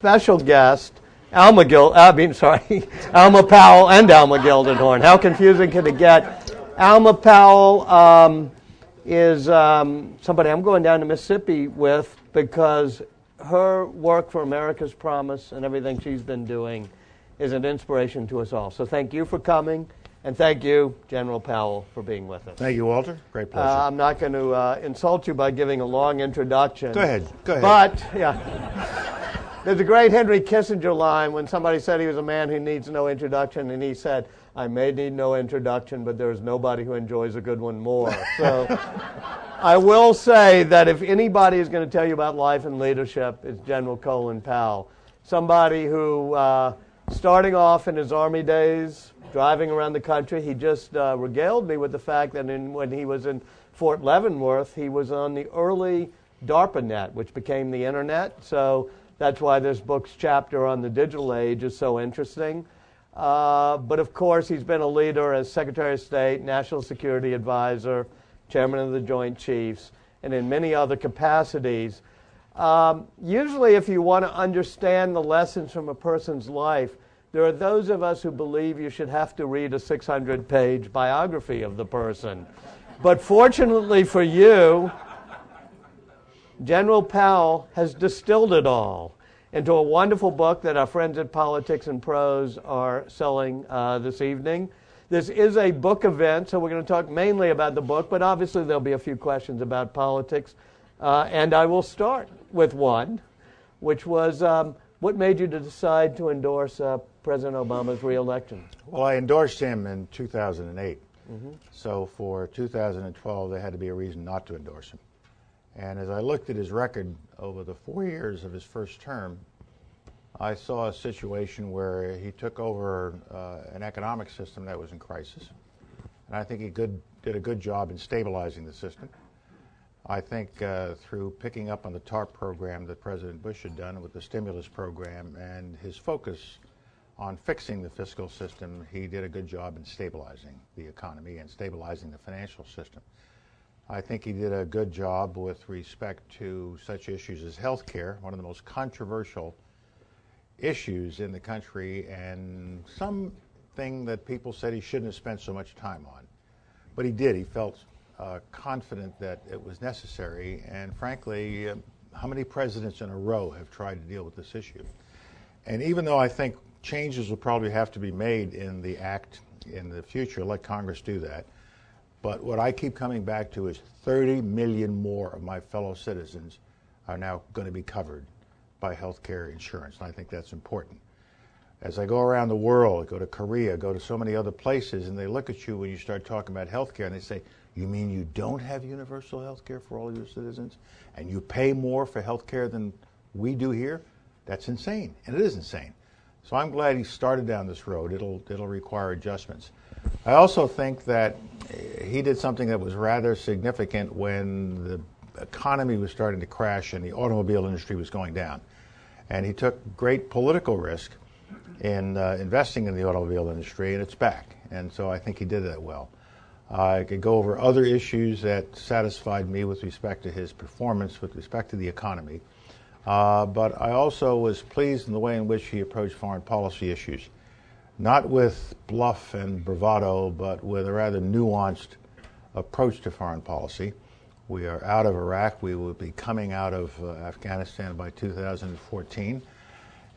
Special guest, Alma Powell and Alma Gildenhorn. How confusing can it get? Alma Powell is somebody I'm going down to Mississippi with because her work for America's Promise and everything she's been doing is an inspiration to us all. So thank you for coming, and thank you, General Powell, for being with us. Thank you, Walter. Great pleasure. I'm not going to insult you by giving a long introduction. Go ahead. But, yeah. There's a great Henry Kissinger line when somebody said he was a man who needs no introduction, and he said, I may need no introduction, but there's nobody who enjoys a good one more. So I will say that if anybody is going to tell you about life and leadership, it's General Colin Powell. Somebody who, starting off in his Army days, driving around the country, he just regaled me with the fact that when he was in Fort Leavenworth, he was on the early DARPA net, which became the Internet. So that's why this book's chapter on the digital age is so interesting. But of course, he's been a leader as Secretary of State, National Security Advisor, Chairman of the Joint Chiefs, and in many other capacities. Usually, if you want to understand the lessons from a person's life, there are those of us who believe you should have to read a 600-page biography of the person. But fortunately for you, General Powell has distilled it all into a wonderful book that our friends at Politics and Prose are selling this evening. This is a book event, so we're going to talk mainly about the book, but obviously there'll be a few questions about politics. And I will start with one, which was what made you decide to endorse President Obama's reelection? Well, I endorsed him in 2008. So for 2012, there had to be a reason not to endorse him. And as I looked at his record over the 4 years of his first term, I saw a situation where he took over an economic system that was in crisis. And I think he did a good job in stabilizing the system. I think through picking up on the TARP program that President Bush had done with the stimulus program and his focus on fixing the fiscal system, he did a good job in stabilizing the economy and stabilizing the financial system. I think he did a good job with respect to such issues as health care, one of the most controversial issues in the country, and something that people said he shouldn't have spent so much time on. But he did. He felt confident that it was necessary, and frankly, how many presidents in a row have tried to deal with this issue? And even though I think changes will probably have to be made in the act in the future, let Congress do that. But what I keep coming back to is 30 million more of my fellow citizens are now going to be covered by health care insurance, and I think that's important. As I go around the world, go to Korea, go to so many other places, and they look at you when you start talking about health care, and they say, you mean you don't have universal health care for all your citizens, and you pay more for health care than we do here? That's insane, and it is insane. So I'm glad he started down this road. It'll require adjustments. I also think that he did something that was rather significant when the economy was starting to crash and the automobile industry was going down. And he took great political risk in investing in the automobile industry, and it's back. And so I think he did that well. I could go over other issues that satisfied me with respect to his performance, with respect to the economy. But I also was pleased in the way in which he approached foreign policy issues. Not with bluff and bravado, but with a rather nuanced approach to foreign policy. We are out of Iraq. We will be coming out of Afghanistan by 2014.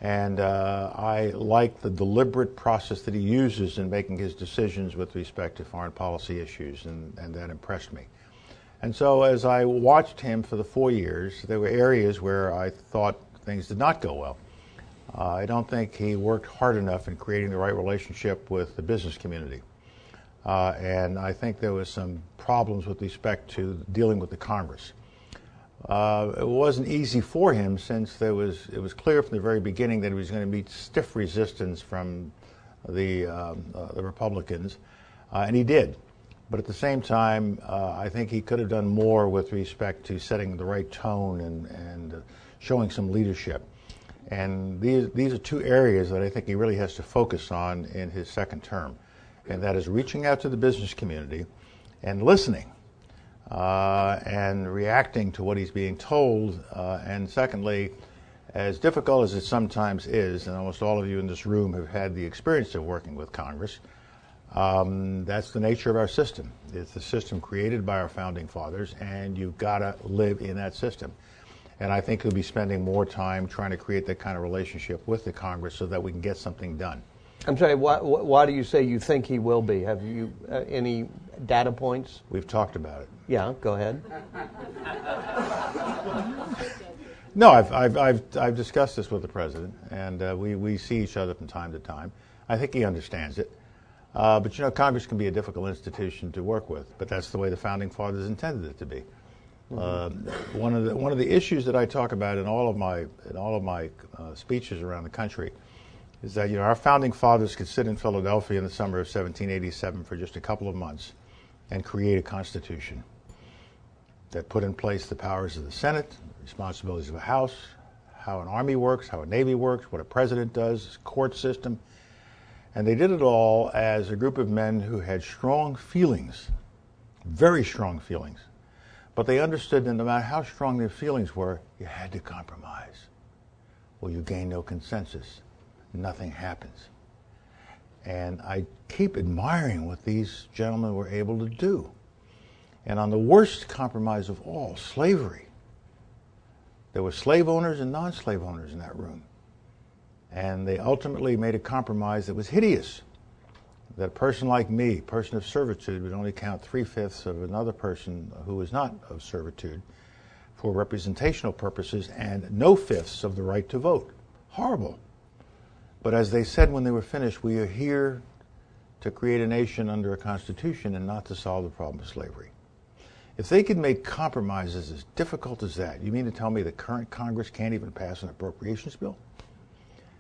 And I like the deliberate process that he uses in making his decisions with respect to foreign policy issues, and that impressed me. And so as I watched him for the 4 years, there were areas where I thought things did not go well. I don't think he worked hard enough in creating the right relationship with the business community. And I think there was some problems with respect to dealing with the Congress. It wasn't easy for him since it was clear from the very beginning that he was going to meet stiff resistance from the Republicans, and he did. But at the same time, I think he could have done more with respect to setting the right tone and showing some leadership. And these are two areas that I think he really has to focus on in his second term, and that is reaching out to the business community and listening and reacting to what he's being told, and secondly, As difficult as it sometimes is, and almost all of you in this room have had the experience of working with Congress, that's the nature of our system. It's the system created by our founding fathers, and you've got to live in that system. And I think we'll be spending more time trying to create that kind of relationship with the Congress so that we can get something done. I'm sorry, why do you say you think he will be? Have you any data points? We've talked about it. Yeah, go ahead. No, I've discussed this with the president, and we see each other from time to time. I think he understands it. But you know, Congress can be a difficult institution to work with, but that's the way the founding fathers intended it to be. One of the issues that I talk about in all of my speeches around the country is that, you know, our founding fathers could sit in Philadelphia in the summer of 1787 for just a couple of months and create a constitution that put in place the powers of the Senate, the responsibilities of a House, how an army works, how a navy works, what a president does, his court system. And they did it all as a group of men who had strong feelings, very strong feelings. But they understood that no matter how strong their feelings were, you had to compromise. Well, you gain no consensus. Nothing happens. And I keep admiring what these gentlemen were able to do. And on the worst compromise of all, slavery, there were slave owners and non-slave owners in that room. And they ultimately made a compromise that was hideous. That a person like me, person of servitude, would only count 3/5 of another person who was not of servitude for representational purposes, and no fifths of the right to vote. Horrible. But as they said when they were finished, we are here to create a nation under a constitution and not to solve the problem of slavery. If they could make compromises as difficult as that, you mean to tell me the current Congress can't even pass an appropriations bill?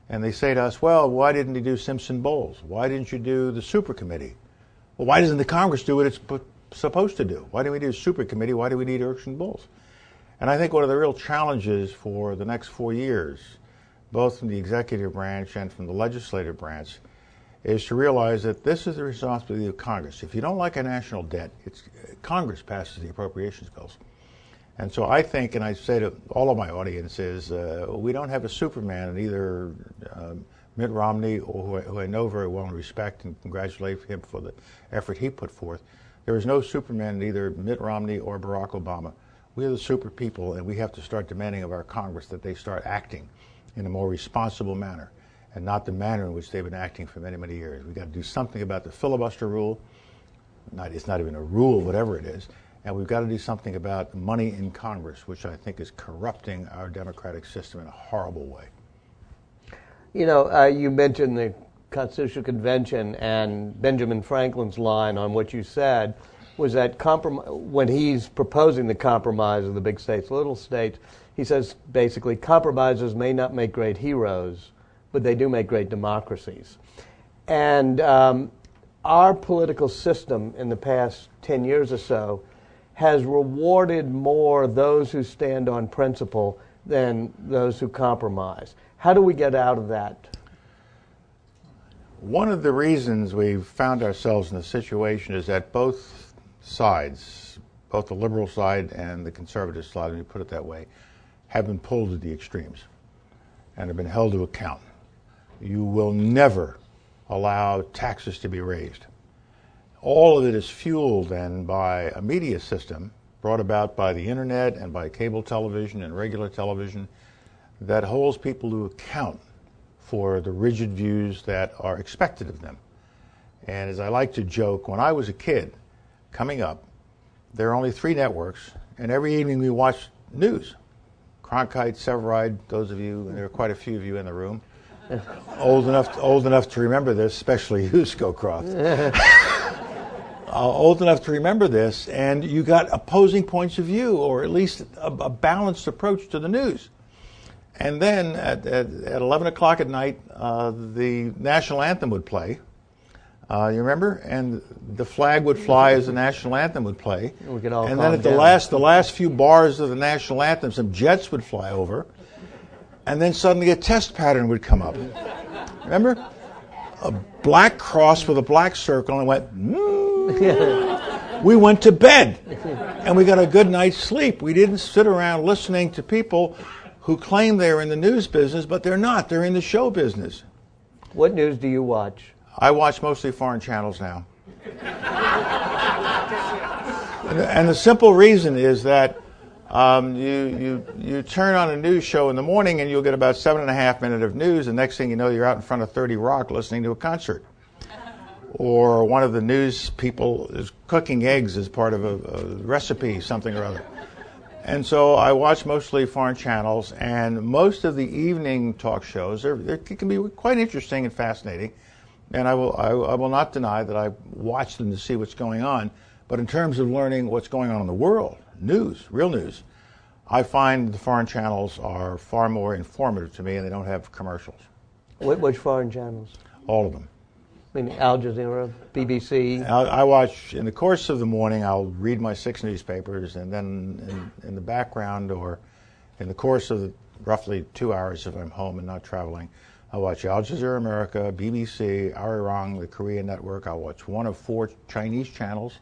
And they say to us, well, why didn't you do Simpson-Bowles? Why didn't you do the super committee? Well, why doesn't the Congress do what it's supposed to do? Why do we need a super committee? Why do we need Simpson-Bowles? And I think one of the real challenges for the next 4 years, both from the executive branch and from the legislative branch, is to realize that this is the responsibility of Congress. If you don't like a national debt, Congress passes the appropriations bills. And so I think, and I say to all of my audiences, we don't have a Superman in either Mitt Romney, or who I know very well and respect and congratulate him for the effort he put forth. There is no Superman in either Mitt Romney or Barack Obama. We are the super people, and we have to start demanding of our Congress that they start acting in a more responsible manner, and not the manner in which they've been acting for many, many years. We've got to do something about the filibuster rule. It's not even a rule, whatever it is. And we've got to do something about money in Congress, which I think is corrupting our democratic system in a horrible way. You know, you mentioned the Constitutional Convention, and Benjamin Franklin's line on what you said was that when he's proposing the compromise of the big states, little states, he says basically compromises may not make great heroes, but they do make great democracies. And our political system in the past 10 years or so has rewarded more those who stand on principle than those who compromise. How do we get out of that? One of the reasons we've found ourselves in this situation is that both sides, both the liberal side and the conservative side, let me put it that way, have been pulled to the extremes and have been held to account. You will never allow taxes to be raised. All of it is fueled then by a media system brought about by the internet and by cable television and regular television that holds people to account for the rigid views that are expected of them. And as I like to joke, when I was a kid coming up, there were only 3 networks, and every evening we watched news. Cronkite, Severide, those of you, and there are quite a few of you in the room, old enough to remember this, especially you, Scowcroft. Old enough to remember this, and you got opposing points of view, or at least a balanced approach to the news. And then at 11 o'clock at night, the national anthem would play. You remember? And the flag would fly as the national anthem would play. We could all and then at the last few bars of the national anthem, some jets would fly over. And then suddenly a test pattern would come up. Remember? A black cross with a black circle, and it went, We went to bed, and we got a good night's sleep. We didn't sit around listening to people who claim they're in the news business, but they're not. They're in the show business. What news do you watch? I watch mostly foreign channels now. And the simple reason is that you turn on a news show in the morning and you'll get about 7.5 minutes of news, and next thing you know, you're out in front of 30 Rock listening to a concert. Or one of the news people is cooking eggs as part of a recipe, something or other. And so I watch mostly foreign channels, and most of the evening talk shows they can be quite interesting and fascinating. And I will not deny that I watch them to see what's going on. But in terms of learning what's going on in the world, news, real news, I find the foreign channels are far more informative to me, and they don't have commercials. Which foreign channels? All of them. I mean, Al Jazeera, BBC? I watch, in the course of the morning, I'll read my 6 newspapers, and then in the background or in the course of roughly 2 hours if I'm home and not traveling, I'll watch Al Jazeera America, BBC, Arirang, the Korean network. I'll watch one of 4 Chinese channels.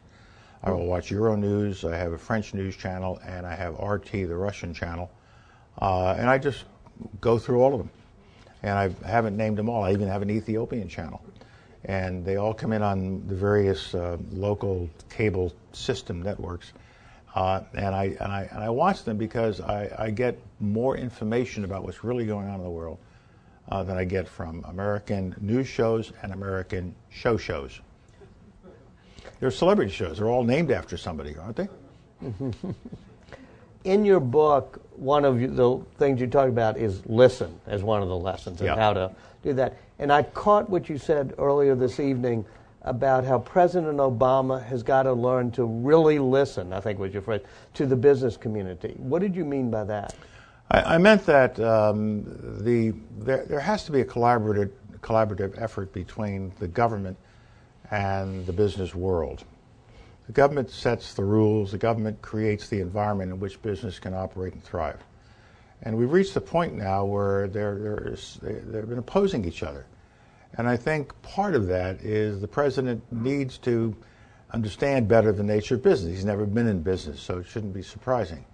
I will watch Euronews. I have a French news channel, and I have RT, the Russian channel. And I just go through all of them. And I haven't named them all. I even have an Ethiopian channel. And they all come in on the various local cable system networks. And I watch them because I get more information about what's really going on in the world than I get from American news shows and American shows. They're celebrity shows. They're all named after somebody, aren't they? In your book, one of the things you talk about is listen as one of the lessons and how to do that. And I caught what you said earlier this evening about how President Obama has got to learn to really listen, I think was your phrase, to the business community. What did you mean by that? I meant that there has to be a collaborative effort between the government and the business world. The government sets the rules, the government creates the environment in which business can operate and thrive. And we've reached the point now where they've been opposing each other. And I think part of that is the president needs to understand better the nature of business. He's never been in business, so it shouldn't be surprising.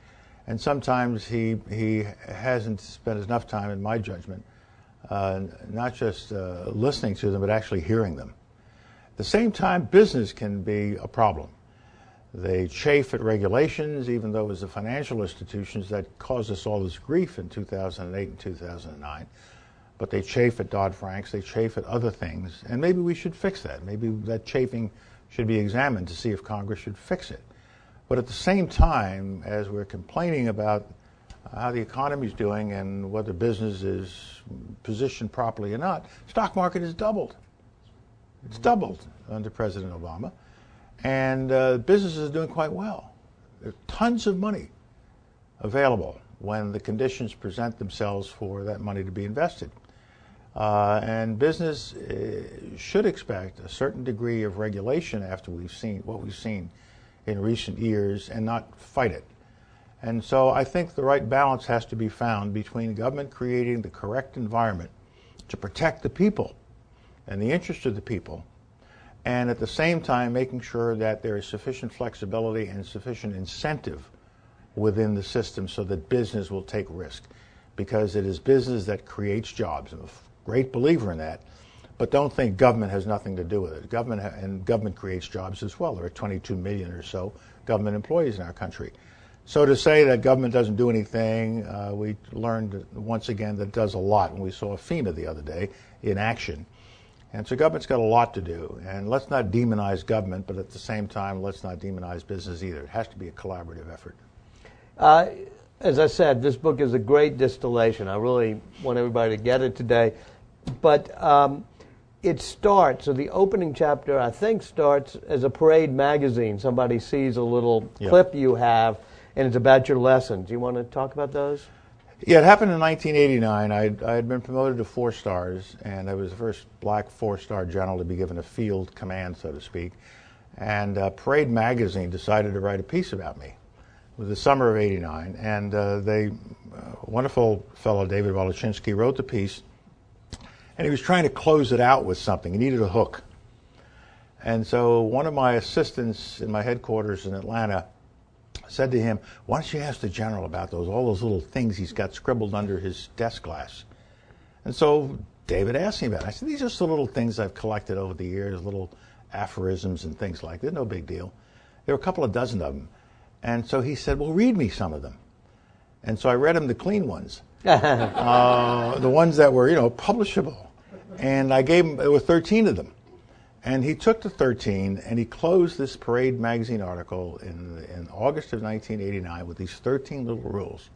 And sometimes he hasn't spent enough time, in my judgment, not just listening to them, but actually hearing them. At the same time, business can be a problem. They chafe at regulations, even though it was the financial institutions that caused us all this grief in 2008 and 2009. But they chafe at Dodd-Franks, they chafe at other things, and maybe we should fix that. Maybe that chafing should be examined to see if Congress should fix it. But at the same time, as we're complaining about how the economy is doing and whether business is positioned properly or not, stock market has doubled. It's doubled under President Obama. And businesses are doing quite well. There's tons of money available when the conditions present themselves for that money to be invested. And business should expect a certain degree of regulation after we've seen what we've seen in recent years and not fight it. And so I think the right balance has to be found between government creating the correct environment to protect the people and the interest of the people, and at the same time making sure that there is sufficient flexibility and sufficient incentive within the system so that business will take risk, because it is business that creates jobs. I'm a great believer in that, but don't think government has nothing to do with it. Government creates jobs as well. There are 22 million or so government employees in our country. So to say that government doesn't do anything, we learned once again that it does a lot, and we saw FEMA the other day in action. And so government's got a lot to do, and let's not demonize government, but at the same time, let's not demonize business either. It has to be a collaborative effort. As I said, this book is a great distillation. I really want everybody to get it today. But it starts, so the opening chapter, I think, starts as a Parade magazine. Somebody sees a little clip you have, and it's about your lessons. You want to talk about those? Yeah, it happened in 1989. I had been promoted to 4 stars, and I was the first black 4-star general to be given a field command, so to speak. And Parade magazine decided to write a piece about me. It was the summer of '89, and a wonderful fellow, David Wolochinsky, wrote the piece, and he was trying to close it out with something. He needed a hook. And so one of my assistants in my headquarters in Atlanta said to him, why don't you ask the general about all those little things he's got scribbled under his desk glass? And so David asked me about it. I said, these are just the little things I've collected over the years, little aphorisms and things like that. No big deal. There were a couple of dozen of them. And so he said, well, read me some of them. And so I read him the clean ones, the ones that were, publishable. And I gave him, there were 13 of them. And he took the 13 and he closed this Parade magazine article in August of 1989 with these 13 little rules.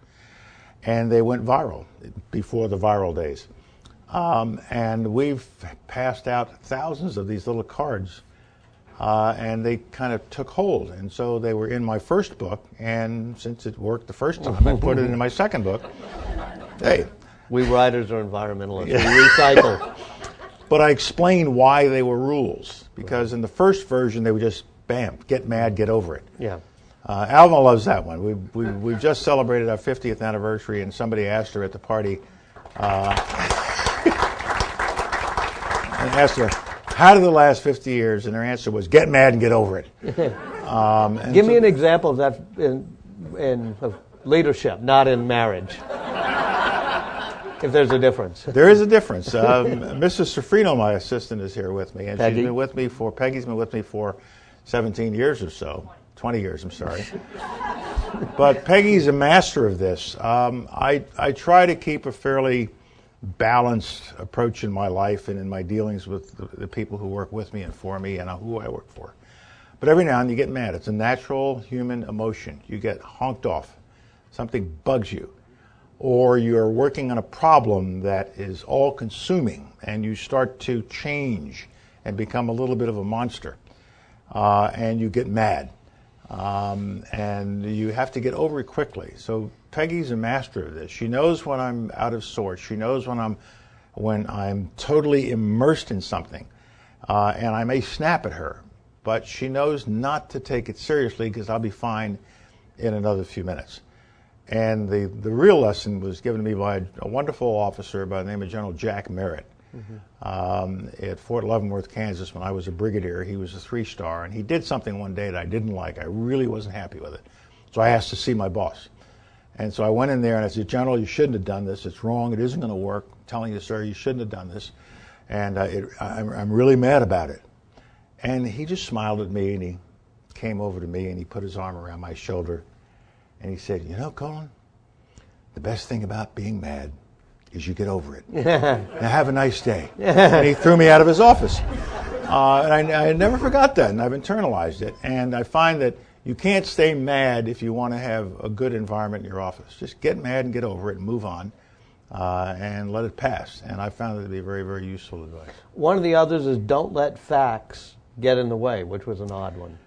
And they went viral before the viral days. And we've passed out thousands of these little cards, and they kind of took hold. And so they were in my first book, and since it worked the first time, I put it in my second book. Hey. We writers are environmentalists. We recycle. But I explained why they were rules, because in the first version they were just, bam, get mad, get over it. Yeah. Alma loves that one. We've just celebrated our 50th anniversary, and somebody asked her at the party, and asked her, how did the last 50 years? And her answer was, get mad and get over it. Give me an example of that in leadership, not in marriage. If there's a difference. There is a difference. Mrs. Sofrino, my assistant, is here with me, and Peggy. Peggy's been with me for 17 years or so. 20 years, I'm sorry. But Peggy's a master of this. I try to keep a fairly balanced approach in my life and in my dealings with the people who work with me and for me and who I work for. But every now and then you get mad. It's a natural human emotion. You get honked off. Something bugs you. Or you're working on a problem that is all-consuming, and you start to change and become a little bit of a monster, and you get mad. And you have to get over it quickly. So Peggy's a master of this. She knows when I'm out of sorts. She knows when I'm totally immersed in something, and I may snap at her, but she knows not to take it seriously because I'll be fine in another few minutes. And the real lesson was given to me by a wonderful officer by the name of General Jack Merritt at Fort Leavenworth, Kansas, when I was a brigadier. He was a 3-star, and he did something one day that I didn't like. I really wasn't happy with it. So I asked to see my boss. And so I went in there and I said, General, you shouldn't have done this. It's wrong. It isn't going to work. I'm telling you, sir, you shouldn't have done this. And I'm really mad about it. And he just smiled at me, and he came over to me, and he put his arm around my shoulder. And he said, you know, Colin, the best thing about being mad is you get over it. Now have a nice day. And he threw me out of his office. And I never forgot that, and I've internalized it. And I find that you can't stay mad if you want to have a good environment in your office. Just get mad and get over it and move on and let it pass. And I found it to be very, very useful advice. One of the others is don't let facts get in the way, which was an odd one.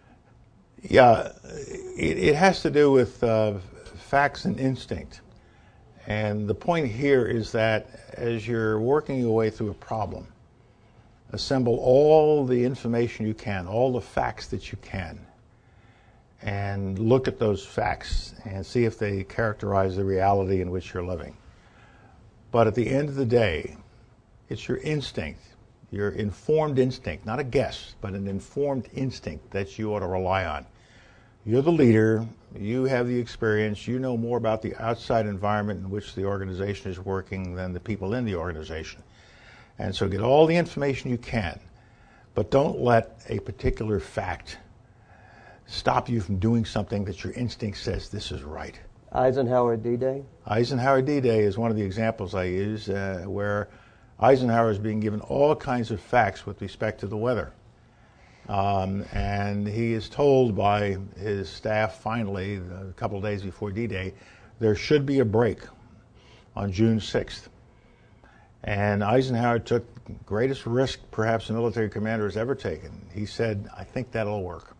Yeah, it has to do with facts and instinct. And the point here is that as you're working your way through a problem, assemble all the information you can, all the facts that you can, and look at those facts and see if they characterize the reality in which you're living. But at the end of the day, it's your instinct, your informed instinct, not a guess, but an informed instinct that you ought to rely on. You're the leader, you have the experience, you know more about the outside environment in which the organization is working than the people in the organization. And so get all the information you can, but don't let a particular fact stop you from doing something that your instinct says this is right. Eisenhower D-Day? Eisenhower D-Day is one of the examples I use where Eisenhower is being given all kinds of facts with respect to the weather. And he is told by his staff finally, a couple of days before D-Day, there should be a break on June 6th. And Eisenhower took the greatest risk perhaps a military commander has ever taken. He said, I think that'll work.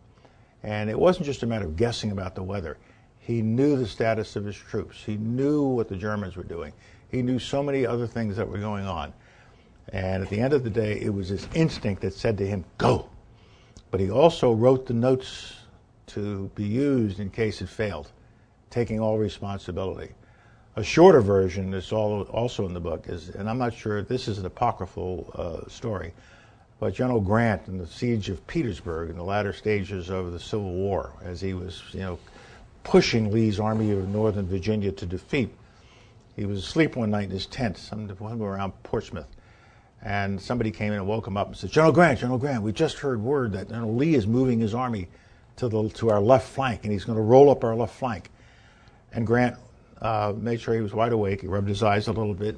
And it wasn't just a matter of guessing about the weather. He knew the status of his troops. He knew what the Germans were doing. He knew so many other things that were going on. And at the end of the day, it was his instinct that said to him, go. But he also wrote the notes to be used in case it failed, taking all responsibility. A shorter version that's also in the book is, and I'm not sure, this is an apocryphal story, but General Grant in the siege of Petersburg in the latter stages of the Civil War, as he was, pushing Lee's Army of Northern Virginia to defeat. He was asleep one night in his tent, somewhere around Portsmouth, and somebody came in and woke him up and said, General Grant, we just heard word that Lee is moving his army to our left flank, and he's going to roll up our left flank. And Grant made sure he was wide awake. He rubbed his eyes a little bit.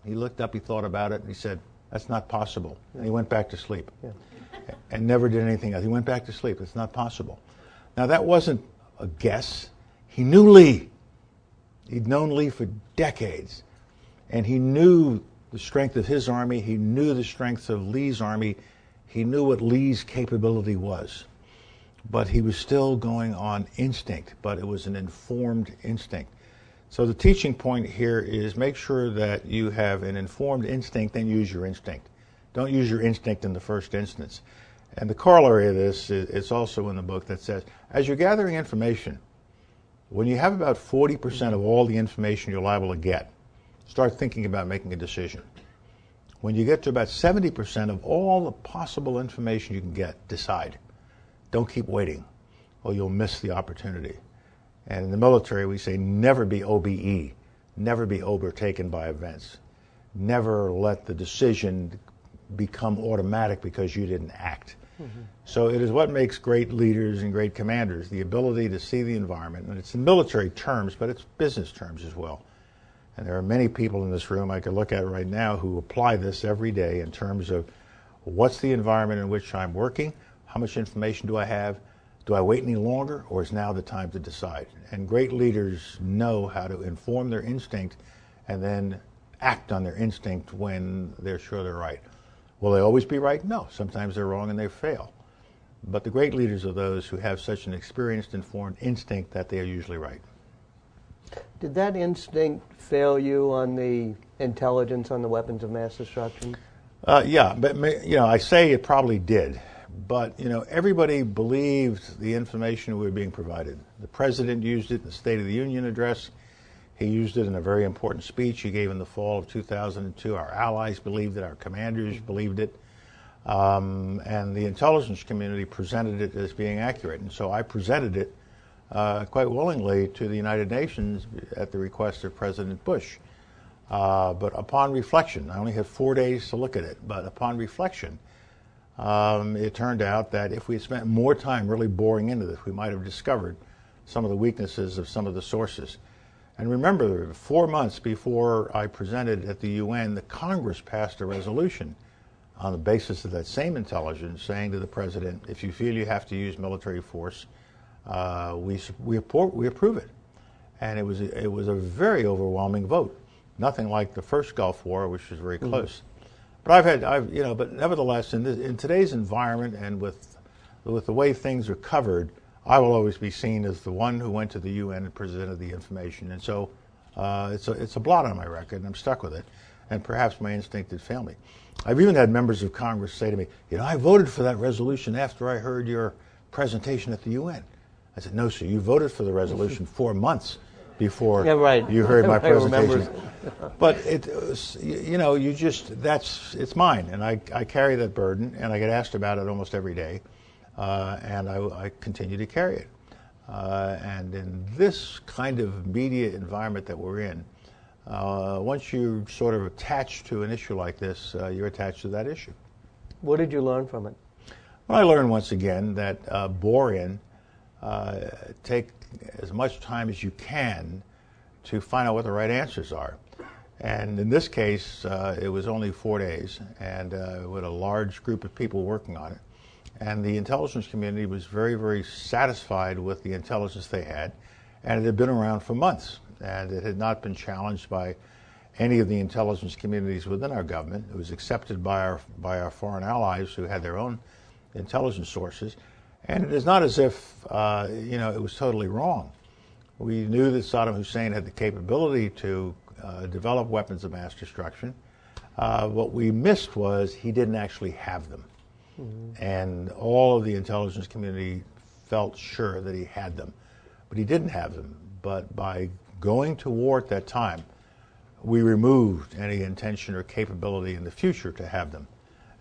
He looked up, he thought about it, and he said, that's not possible. And he went back to sleep and never did anything else. He went back to sleep. It's not possible. Now, that wasn't a guess. He knew Lee. He'd known Lee for decades, and he knew the strength of his army. He knew the strength of Lee's army. He knew what Lee's capability was. But he was still going on instinct, but it was an informed instinct. So the teaching point here is make sure that you have an informed instinct, then use your instinct. Don't use your instinct in the first instance. And the corollary of this is also in the book that says, as you're gathering information, when you have about 40% of all the information you're liable to get, start thinking about making a decision. When you get to about 70% of all the possible information you can get, decide. Don't keep waiting, or you'll miss the opportunity. And in the military, we say never be OBE, never be overtaken by events. Never let the decision become automatic because you didn't act. Mm-hmm. So it is what makes great leaders and great commanders, the ability to see the environment. And it's in military terms, but it's business terms as well. And there are many people in this room I could look at right now who apply this every day in terms of what's the environment in which I'm working, how much information do I have, do I wait any longer, or is now the time to decide? And great leaders know how to inform their instinct and then act on their instinct when they're sure they're right. Will they always be right? No. Sometimes they're wrong and they fail. But the great leaders are those who have such an experienced, informed instinct that they are usually right. Did that instinct fail you on the intelligence on the weapons of mass destruction? Yeah, but I say it probably did. But everybody believed the information we were being provided. The president used it in the State of the Union address. He used it in a very important speech he gave in the fall of 2002. Our allies believed it. Our commanders believed it. And the intelligence community presented it as being accurate. And so I presented it quite willingly to the United Nations at the request of President Bush. But upon reflection, I only had 4 days to look at it, but upon reflection, it turned out that if we had spent more time really boring into this, we might have discovered some of the weaknesses of some of the sources. And remember, 4 months before I presented at the UN, the Congress passed a resolution on the basis of that same intelligence saying to the president, if you feel you have to use military force, we approve it. And it was a very overwhelming vote. Nothing like the first Gulf War, which was very close. But but nevertheless, in today's environment and with the way things are covered, I will always be seen as the one who went to the UN and presented the information. And so it's a blot on my record, and I'm stuck with it. And perhaps my instinct did fail me. I've even had members of Congress say to me, I voted for that resolution after I heard your presentation at the UN. I said, no, sir, you voted for the resolution 4 months before you heard my presentation. But it's mine, and I carry that burden, and I get asked about it almost every day, and I continue to carry it. And in this kind of media environment that we're in, once you sort of attach to an issue like this, you're attached to that issue. What did you learn from it? Well, I learned once again that bore in, take as much time as you can to find out what the right answers are. And in this case, it was only 4 days, and with a large group of people working on it. And the intelligence community was very, very satisfied with the intelligence they had, and it had been around for months, and it had not been challenged by any of the intelligence communities within our government. It was accepted by our foreign allies who had their own intelligence sources. And it is not as if, it was totally wrong. We knew that Saddam Hussein had the capability to develop weapons of mass destruction. What we missed was he didn't actually have them. Mm-hmm. And all of the intelligence community felt sure that he had them. But he didn't have them. But by going to war at that time, we removed any intention or capability in the future to have them.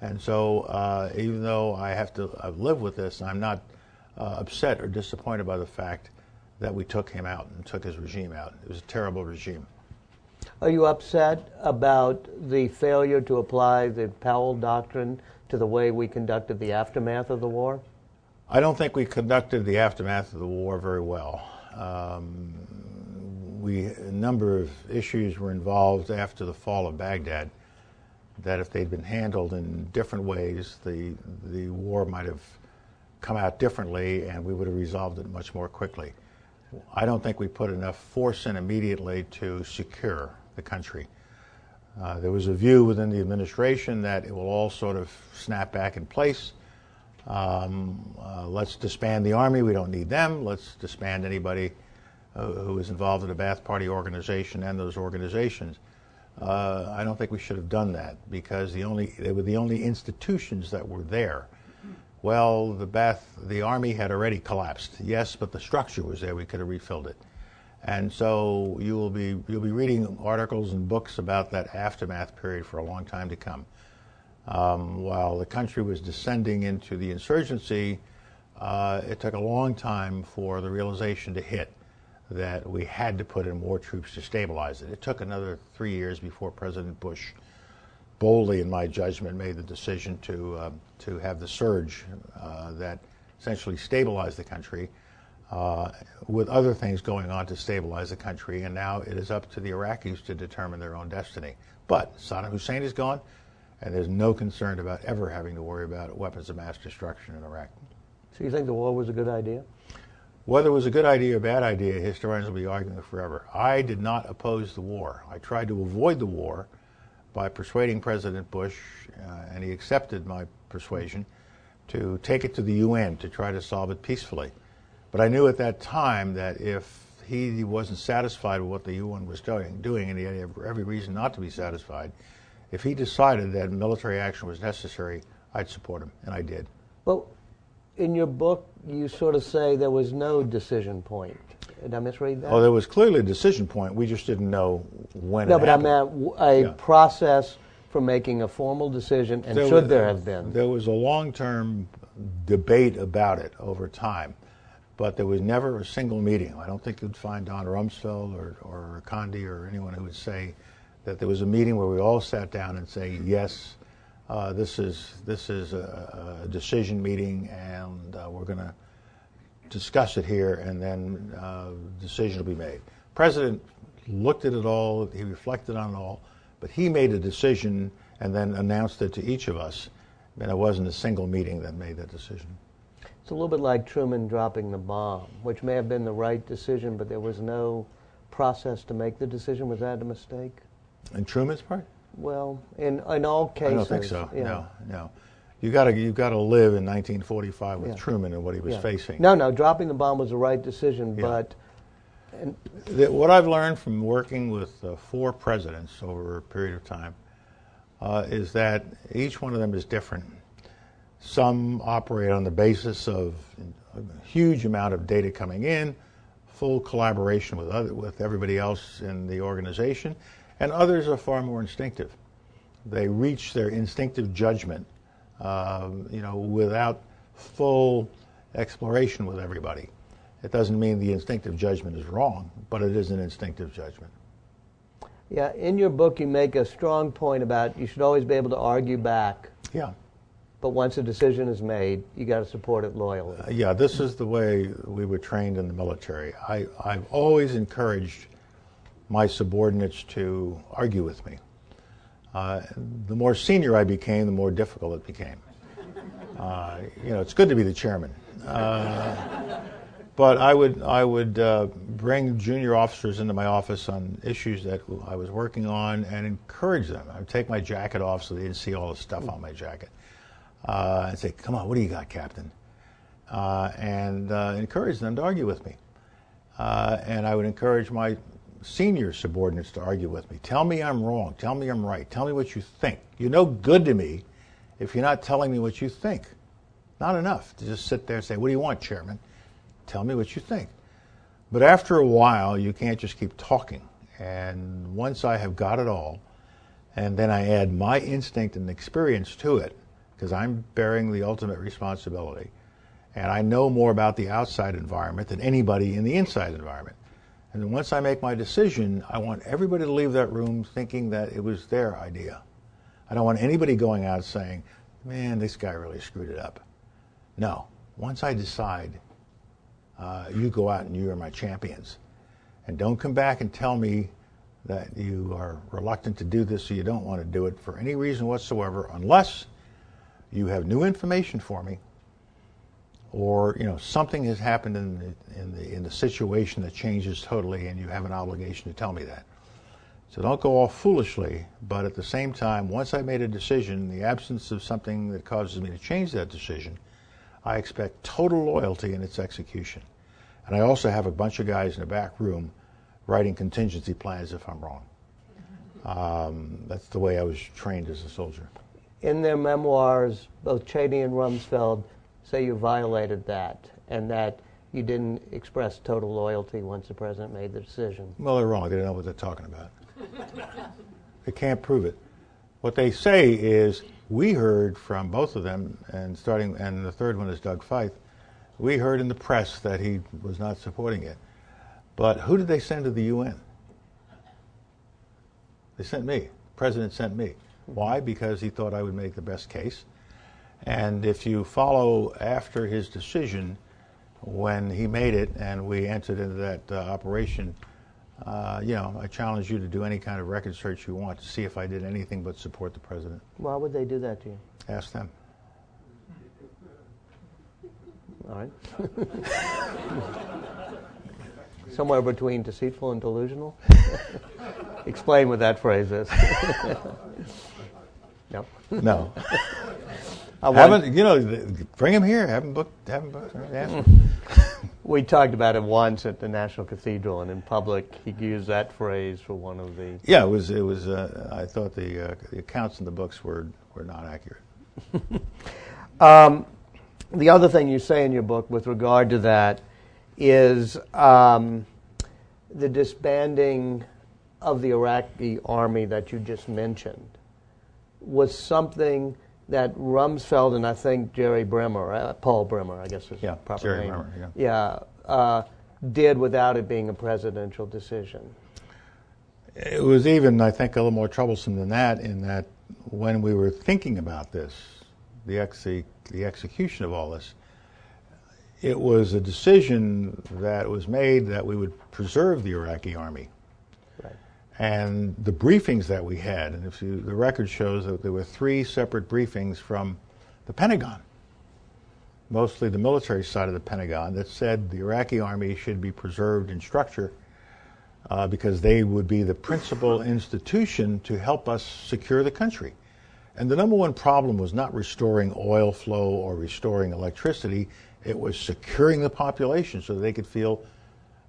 And so even though I have to live with this, I'm not upset or disappointed by the fact that we took him out and took his regime out. It was a terrible regime. Are you upset about the failure to apply the Powell Doctrine to the way we conducted the aftermath of the war? I don't think we conducted the aftermath of the war very well. A number of issues were involved after the fall of Baghdad that if they'd been handled in different ways, the war might have come out differently and we would have resolved it much more quickly. I don't think we put enough force in immediately to secure the country. There was a view within the administration that it will all sort of snap back in place. Let's disband the army. We don't need them. Let's disband anybody who was involved in the Ba'ath Party organization and those organizations. I don't think we should have done that because they were the only institutions that were there. Well, the army had already collapsed. Yes, but the structure was there. We could have refilled it. And so you'll be reading articles and books about that aftermath period for a long time to come. While the country was descending into the insurgency, it took a long time for the realization to hit that we had to put in more troops to stabilize it. It took another 3 years before President Bush boldly, in my judgment, made the decision to have the surge that essentially stabilized the country, with other things going on to stabilize the country, and now it is up to the Iraqis to determine their own destiny. But Saddam Hussein is gone, and there's no concern about ever having to worry about weapons of mass destruction in Iraq. So you think the war was a good idea? Whether it was a good idea or bad idea, historians will be arguing forever. I did not oppose the war. I tried to avoid the war by persuading President Bush, and he accepted my persuasion, to take it to the UN to try to solve it peacefully. But I knew at that time that if he wasn't satisfied with what the UN was doing, and he had every reason not to be satisfied, if he decided that military action was necessary, I'd support him, and I did. Well, in your book, you sort of say there was no decision point. Did I misread that? Oh, there was clearly a decision point. We just didn't know when No, it but happened. I meant a process for making a formal decision, and should there have been? There was a long-term debate about it over time, but there was never a single meeting. I don't think you'd find Don Rumsfeld or Condi or anyone who would say that there was a meeting where we all sat down and say, yes, this is a decision meeting, and we're going to discuss it here, and then decision will be made. President looked at it all, he reflected on it all, but he made a decision and then announced it to each of us, and it wasn't a single meeting that made that decision. It's a little bit like Truman dropping the bomb, which may have been the right decision, but there was no process to make the decision. Was that a mistake? In Truman's part? Well, in all cases. I don't think so. Yeah. No. You got to live in 1945 with Yeah. Truman and what he was facing. No, dropping the bomb was the right decision, Yeah. but... What I've learned from working with 4 presidents over a period of time is that each one of them is different. Some operate on the basis of a huge amount of data coming in, full collaboration with everybody else in the organization, and others are far more instinctive. They reach their instinctive judgment, without full exploration with everybody. It doesn't mean the instinctive judgment is wrong, but it is an instinctive judgment. Yeah, in your book you make a strong point about you should always be able to argue back. Yeah. But once a decision is made, you got to support it loyally. This is the way we were trained in the military. I've always encouraged my subordinates to argue with me. The more senior I became, the more difficult it became. It's good to be the chairman. But I would bring junior officers into my office on issues that I was working on and encourage them. I would take my jacket off so they didn't see all the stuff on my jacket. And say, come on, what do you got, Captain? And encourage them to argue with me. And I would encourage my senior subordinates to argue with me. Tell me I'm wrong. Tell me I'm right. Tell me what you think. You're no good to me if you're not telling me what you think. Not enough to just sit there and say, what do you want, Chairman? Tell me what you think. But after a while, you can't just keep talking. And once I have got it all, and then I add my instinct and experience to it, because I'm bearing the ultimate responsibility, And I know more about the outside environment than anybody in the inside environment. And then once I make my decision, I want everybody to leave that room thinking that it was their idea. I don't want anybody going out saying, man, this guy really screwed it up. No. Once I decide, you go out and you are my champions. And don't come back and tell me that you are reluctant to do this or you don't want to do it for any reason whatsoever, unless you have new information for me, or something has happened in the situation that changes totally, and you have an obligation to tell me that. So don't go off foolishly, but at the same time, once I made a decision, in the absence of something that causes me to change that decision, I expect total loyalty in its execution. And I also have a bunch of guys in the back room writing contingency plans if I'm wrong. That's the way I was trained as a soldier. In their memoirs, both Cheney and Rumsfeld say you violated that, and that you didn't express total loyalty once the president made the decision. Well, they're wrong. They don't know what they're talking about. They can't prove it. What they say is, we heard from both of them, and the third one is Doug Feith, we heard in the press that he was not supporting it. But who did they send to the UN? They sent me. The president sent me. Why? Because he thought I would make the best case. And if you follow after his decision, when he made it and we entered into that operation, I challenge you to do any kind of record search you want to see if I did anything but support the president. Why would they do that to you? Ask them. All right. Somewhere between deceitful and delusional? Explain what that phrase is. No. No. Bring him here. Have him booked. We talked about it once at the National Cathedral, and in public, he used that phrase for one of the. Yeah, it was. I thought the accounts in the books were not accurate. The other thing you say in your book with regard to that is the disbanding of the Iraqi army that you just mentioned was something that Rumsfeld and I think Jerry Bremer, Paul Bremer, I guess is the proper Jerry name. Bremer, did without it being a presidential decision. It was even, I think, a little more troublesome than that, in that when we were thinking about this, the execution of all this, it was a decision that was made that we would preserve the Iraqi army. Right. And the briefings that we had, and the record shows that there were 3 separate briefings from the Pentagon, mostly the military side of the Pentagon, that said the Iraqi army should be preserved in structure because they would be the principal institution to help us secure the country. And the number one problem was not restoring oil flow or restoring electricity. It was securing the population so that they could feel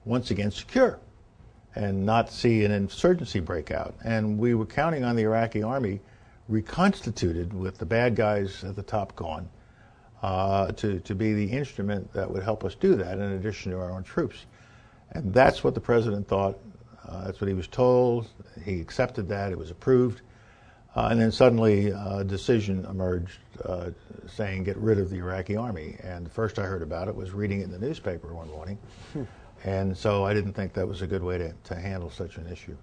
once again secure and not see an insurgency break out. And we were counting on the Iraqi army, reconstituted with the bad guys at the top gone, to be the instrument that would help us do that in addition to our own troops. And that's what the president thought. That's what he was told. He accepted that. It was approved. And then suddenly a decision emerged saying get rid of the Iraqi army. And the first I heard about it was reading it in the newspaper one morning. And so I didn't think that was a good way to handle such an issue.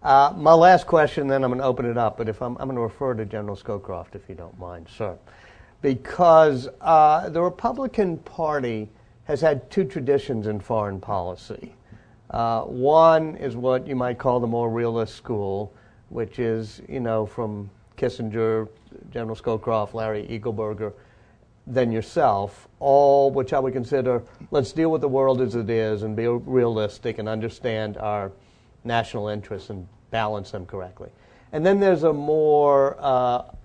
My last question, then I'm going to open it up, but I'm going to refer to General Scowcroft, if you don't mind, sir. Because the Republican Party has had 2 traditions in foreign policy. One is what you might call the more realist school, which is, from Kissinger, General Scowcroft, Larry Eagleburger, then yourself, all which I would consider, let's deal with the world as it is and be realistic and understand our national interests and balance them correctly. And then there's a more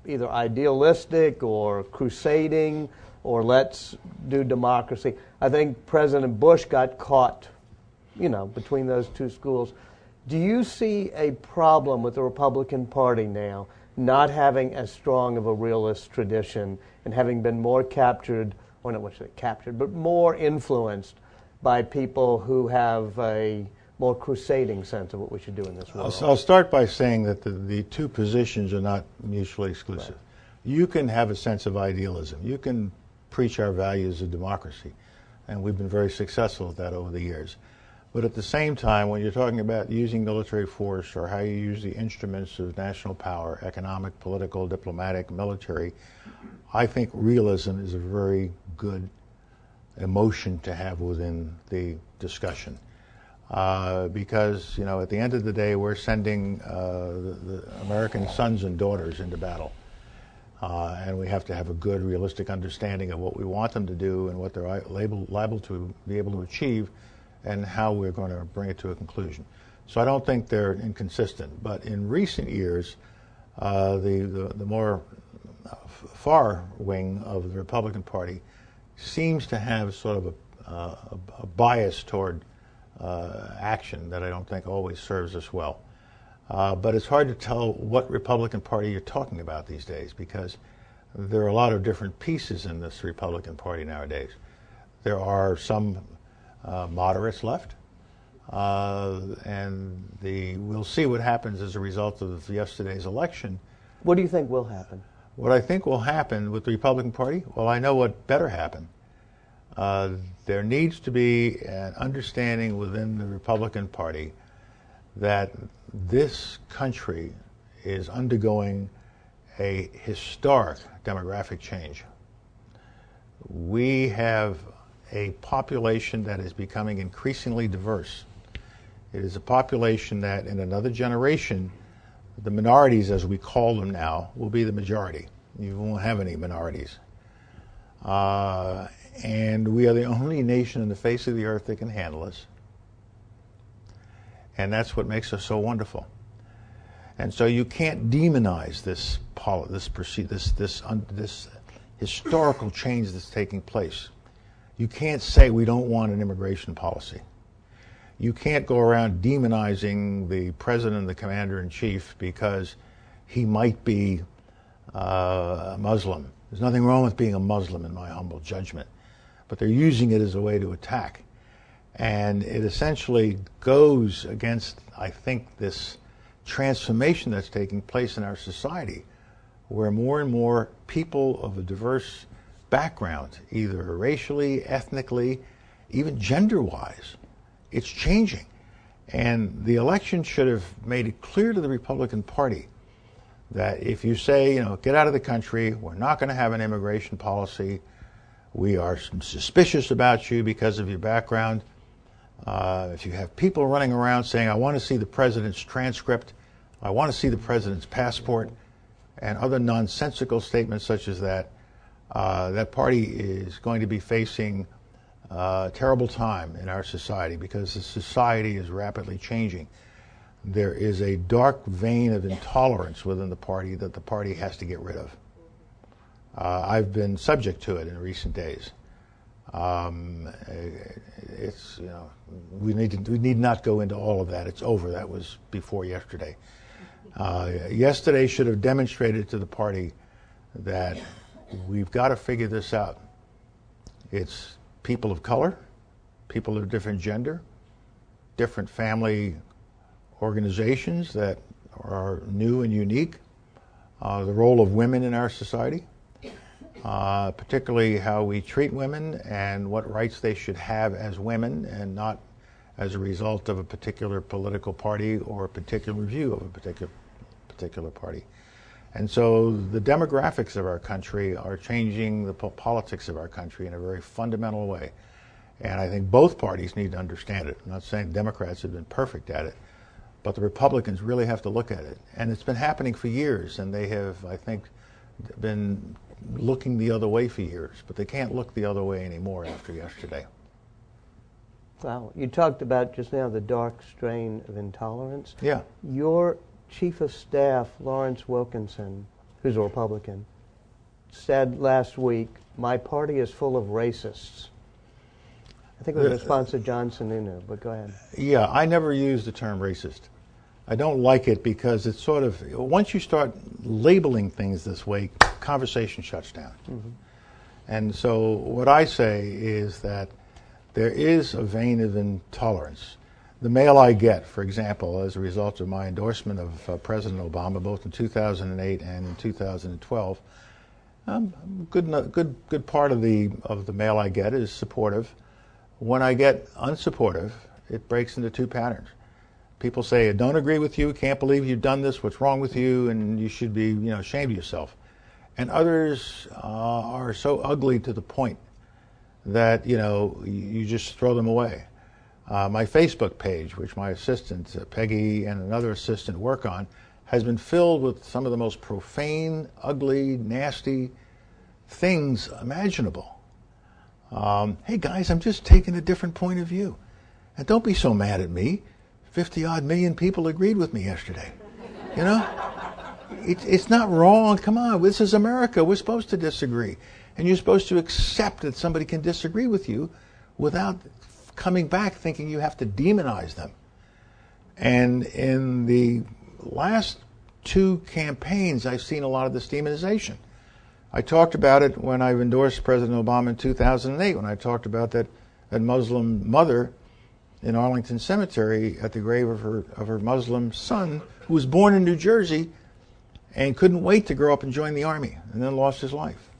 either idealistic or crusading or let's do democracy. I think President Bush got caught, between those 2 schools. Do you see a problem with the Republican Party now not having as strong of a realist tradition and having been more captured, or not what should I say, captured, but more influenced by people who have a more crusading sense of what we should do in this world? I'll start by saying that the 2 positions are not mutually exclusive. Right. You can have a sense of idealism. You can preach our values of democracy. And we've been very successful at that over the years. But at the same time, when you're talking about using military force or how you use the instruments of national power, economic, political, diplomatic, military, I think realism is a very good emotion to have within the discussion. Because, you know, at the end of the day, we're sending the American sons and daughters into battle. And we have to have a good, realistic understanding of what we want them to do and what they're liable to be able to achieve and how we're going to bring it to a conclusion. So I don't think they're inconsistent. But in recent years, the more far wing of the Republican Party seems to have sort of a bias toward action that I don't think always serves us well. But it's hard to tell what Republican Party you're talking about these days, because there are a lot of different pieces in this Republican Party nowadays. There are some moderates left, and we'll see what happens as a result of yesterday's election. What do you think will happen? What I think will happen with the Republican Party, well, I know what better happen. There needs to be an understanding within the Republican Party that this country is undergoing a historic demographic change. We have a population that is becoming increasingly diverse. It is a population that in another generation, the minorities, as we call them now, will be the majority. You won't have any minorities. And we are the only nation on the face of the earth that can handle us. And that's what makes us so wonderful. And so you can't demonize this historical change that's taking place. You can't say we don't want an immigration policy. You can't go around demonizing the president and the commander-in-chief because he might be a Muslim. There's nothing wrong with being a Muslim in my humble judgment. But they're using it as a way to attack. And it essentially goes against, I think, this transformation that's taking place in our society, where more and more people of a diverse background, either racially, ethnically, even gender-wise, it's changing. And the election should have made it clear to the Republican Party that if you say, you know, get out of the country, we're not going to have an immigration policy, we are suspicious about you because of your background. If you have people running around saying, I want to see the president's transcript, I want to see the president's passport, and other nonsensical statements such as that, that party is going to be facing a terrible time in our society, because the society is rapidly changing. There is a dark vein of intolerance within the party that the party has to get rid of. I've been subject to it in recent days. It's, you know, we need not go into all of that. It's over. That was before yesterday. Yesterday should have demonstrated to the party that we've got to figure this out. It's people of color, people of different gender, different family organizations that are new and unique, the role of women in our society, particularly how we treat women and what rights they should have as women and not as a result of a particular political party or a particular view of a particular party. And so the demographics of our country are changing the politics of our country in a very fundamental way. And I think both parties need to understand it. I'm not saying Democrats have been perfect at it, but the Republicans really have to look at it. And it's been happening for years, and they have, I think, been looking the other way for years, but they can't look the other way anymore after yesterday. Wow. You talked about just now the dark strain of intolerance. Yeah. Your Chief of Staff, Lawrence Wilkinson, who's a Republican, said last week, my party is full of racists. I think it was in response to John Sununu, but go ahead. Yeah, I never use the term racist. I don't like it because it's sort of, once you start labeling things this way, conversation shuts down. Mm-hmm. And so what I say is that there is a vein of intolerance. The mail I get, for example, as a result of my endorsement of President Obama, both in 2008 and in 2012, Good part of the mail I get is supportive. When I get unsupportive, it breaks into two patterns. People say, "I don't agree with you. Can't believe you've done this. What's wrong with you? And you should be, ashamed of yourself." And others are so ugly to the point that you just throw them away. My Facebook page, which my assistant Peggy and another assistant work on, has been filled with some of the most profane, ugly, nasty things imaginable. Hey guys, I'm just taking a different point of view. And don't be so mad at me. 50-odd million people agreed with me yesterday. It's not wrong. Come on, this is America. We're supposed to disagree. And you're supposed to accept that somebody can disagree with you without coming back thinking you have to demonize them. And in the last two campaigns, I've seen a lot of this demonization. I talked about it when I endorsed President Obama in 2008, when I talked about that Muslim mother in Arlington Cemetery at the grave of her Muslim son, who was born in New Jersey and couldn't wait to grow up and join the Army, and then lost his life.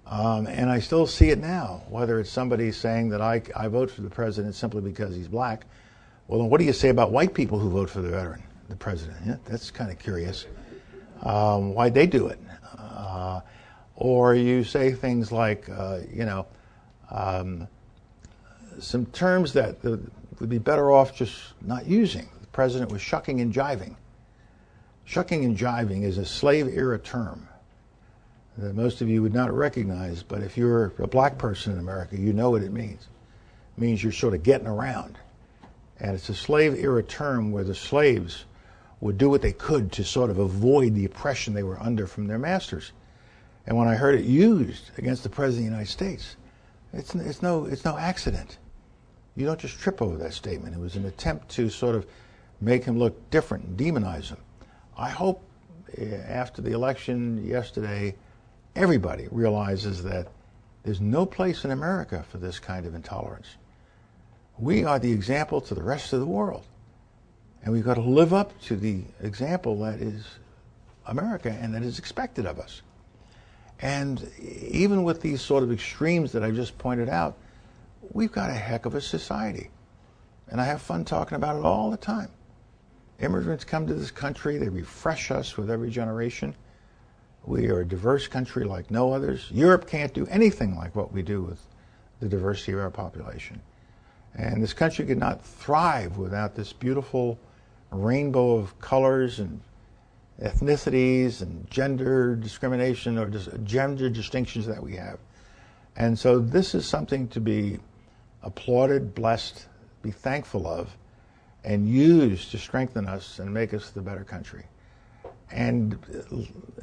And I still see it now, whether it's somebody saying that I vote for the president simply because he's black. Well, then what do you say about white people who vote for the president? Yeah, that's kind of curious. Why'd they do it? Or you say things like, some terms that would be better off just not using. The president was shucking and jiving. Shucking and jiving is a slave-era term that most of you would not recognize, but if you're a black person in America, you know what it means. It means you're sort of getting around. And it's a slave-era term where the slaves would do what they could to sort of avoid the oppression they were under from their masters. And when I heard it used against the President of the United States, it's no accident. You don't just trip over that statement. It was an attempt to sort of make him look different and demonize him. I hope after the election yesterday, everybody realizes that there's no place in America for this kind of intolerance. We are the example to the rest of the world. And we've got to live up to the example that is America and that is expected of us. And even with these sort of extremes that I just pointed out, we've got a heck of a society. And I have fun talking about it all the time. Immigrants come to this country, they refresh us with every generation. We are a diverse country like no others. Europe can't do anything like what we do with the diversity of our population. And this country could not thrive without this beautiful rainbow of colors and ethnicities and gender discrimination or gender distinctions that we have. And so this is something to be applauded, blessed, be thankful of, and use to strengthen us and make us the better country. And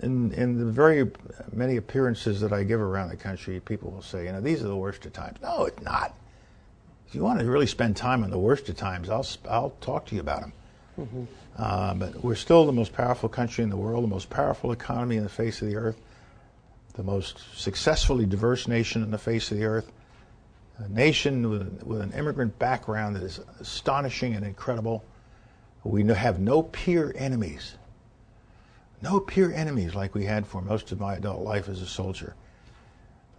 in the very many appearances that I give around the country, people will say, these are the worst of times. No, it's not. If you want to really spend time on the worst of times, I'll talk to you about them. Mm-hmm. But we're still the most powerful country in the world, the most powerful economy in the face of the earth, the most successfully diverse nation in the face of the earth, a nation with an immigrant background that is astonishing and incredible. We have no peer enemies. No peer enemies like we had for most of my adult life as a soldier.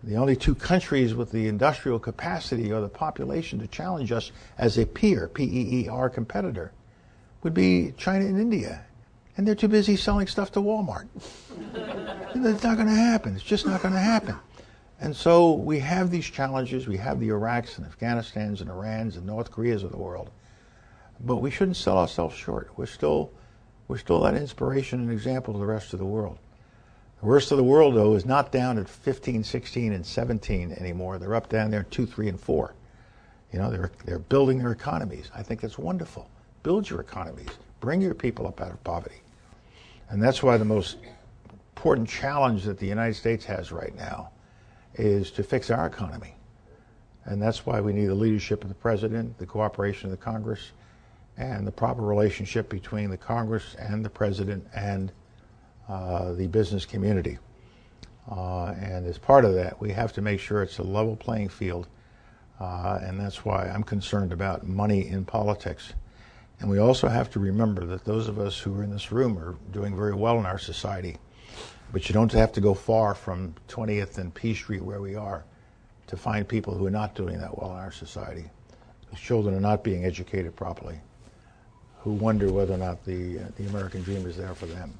The only two countries with the industrial capacity or the population to challenge us as a peer, P-E-E-R, competitor, would be China and India. And they're too busy selling stuff to Walmart. It's not going to happen. It's just not going to happen. And so we have these challenges. We have the Iraqs and Afghanistans and Irans and North Koreas of the world. But we shouldn't sell ourselves short. We're still that inspiration and example to the rest of the world. The rest of the world, though, is not down at 15, 16, and 17 anymore. They're up down there 2, 3, and 4. They're building their economies. I think that's wonderful. Build your economies. Bring your people up out of poverty. And that's why the most important challenge that the United States has right now is to fix our economy. And that's why we need the leadership of the president, the cooperation of the Congress, and the proper relationship between the Congress and the president and the business community. And as part of that, we have to make sure it's a level playing field. And that's why I'm concerned about money in politics. And we also have to remember that those of us who are in this room are doing very well in our society. But you don't have to go far from 20th and P Street where we are to find people who are not doing that well in our society, whose children are not being educated properly, who wonder whether or not the American dream is there for them.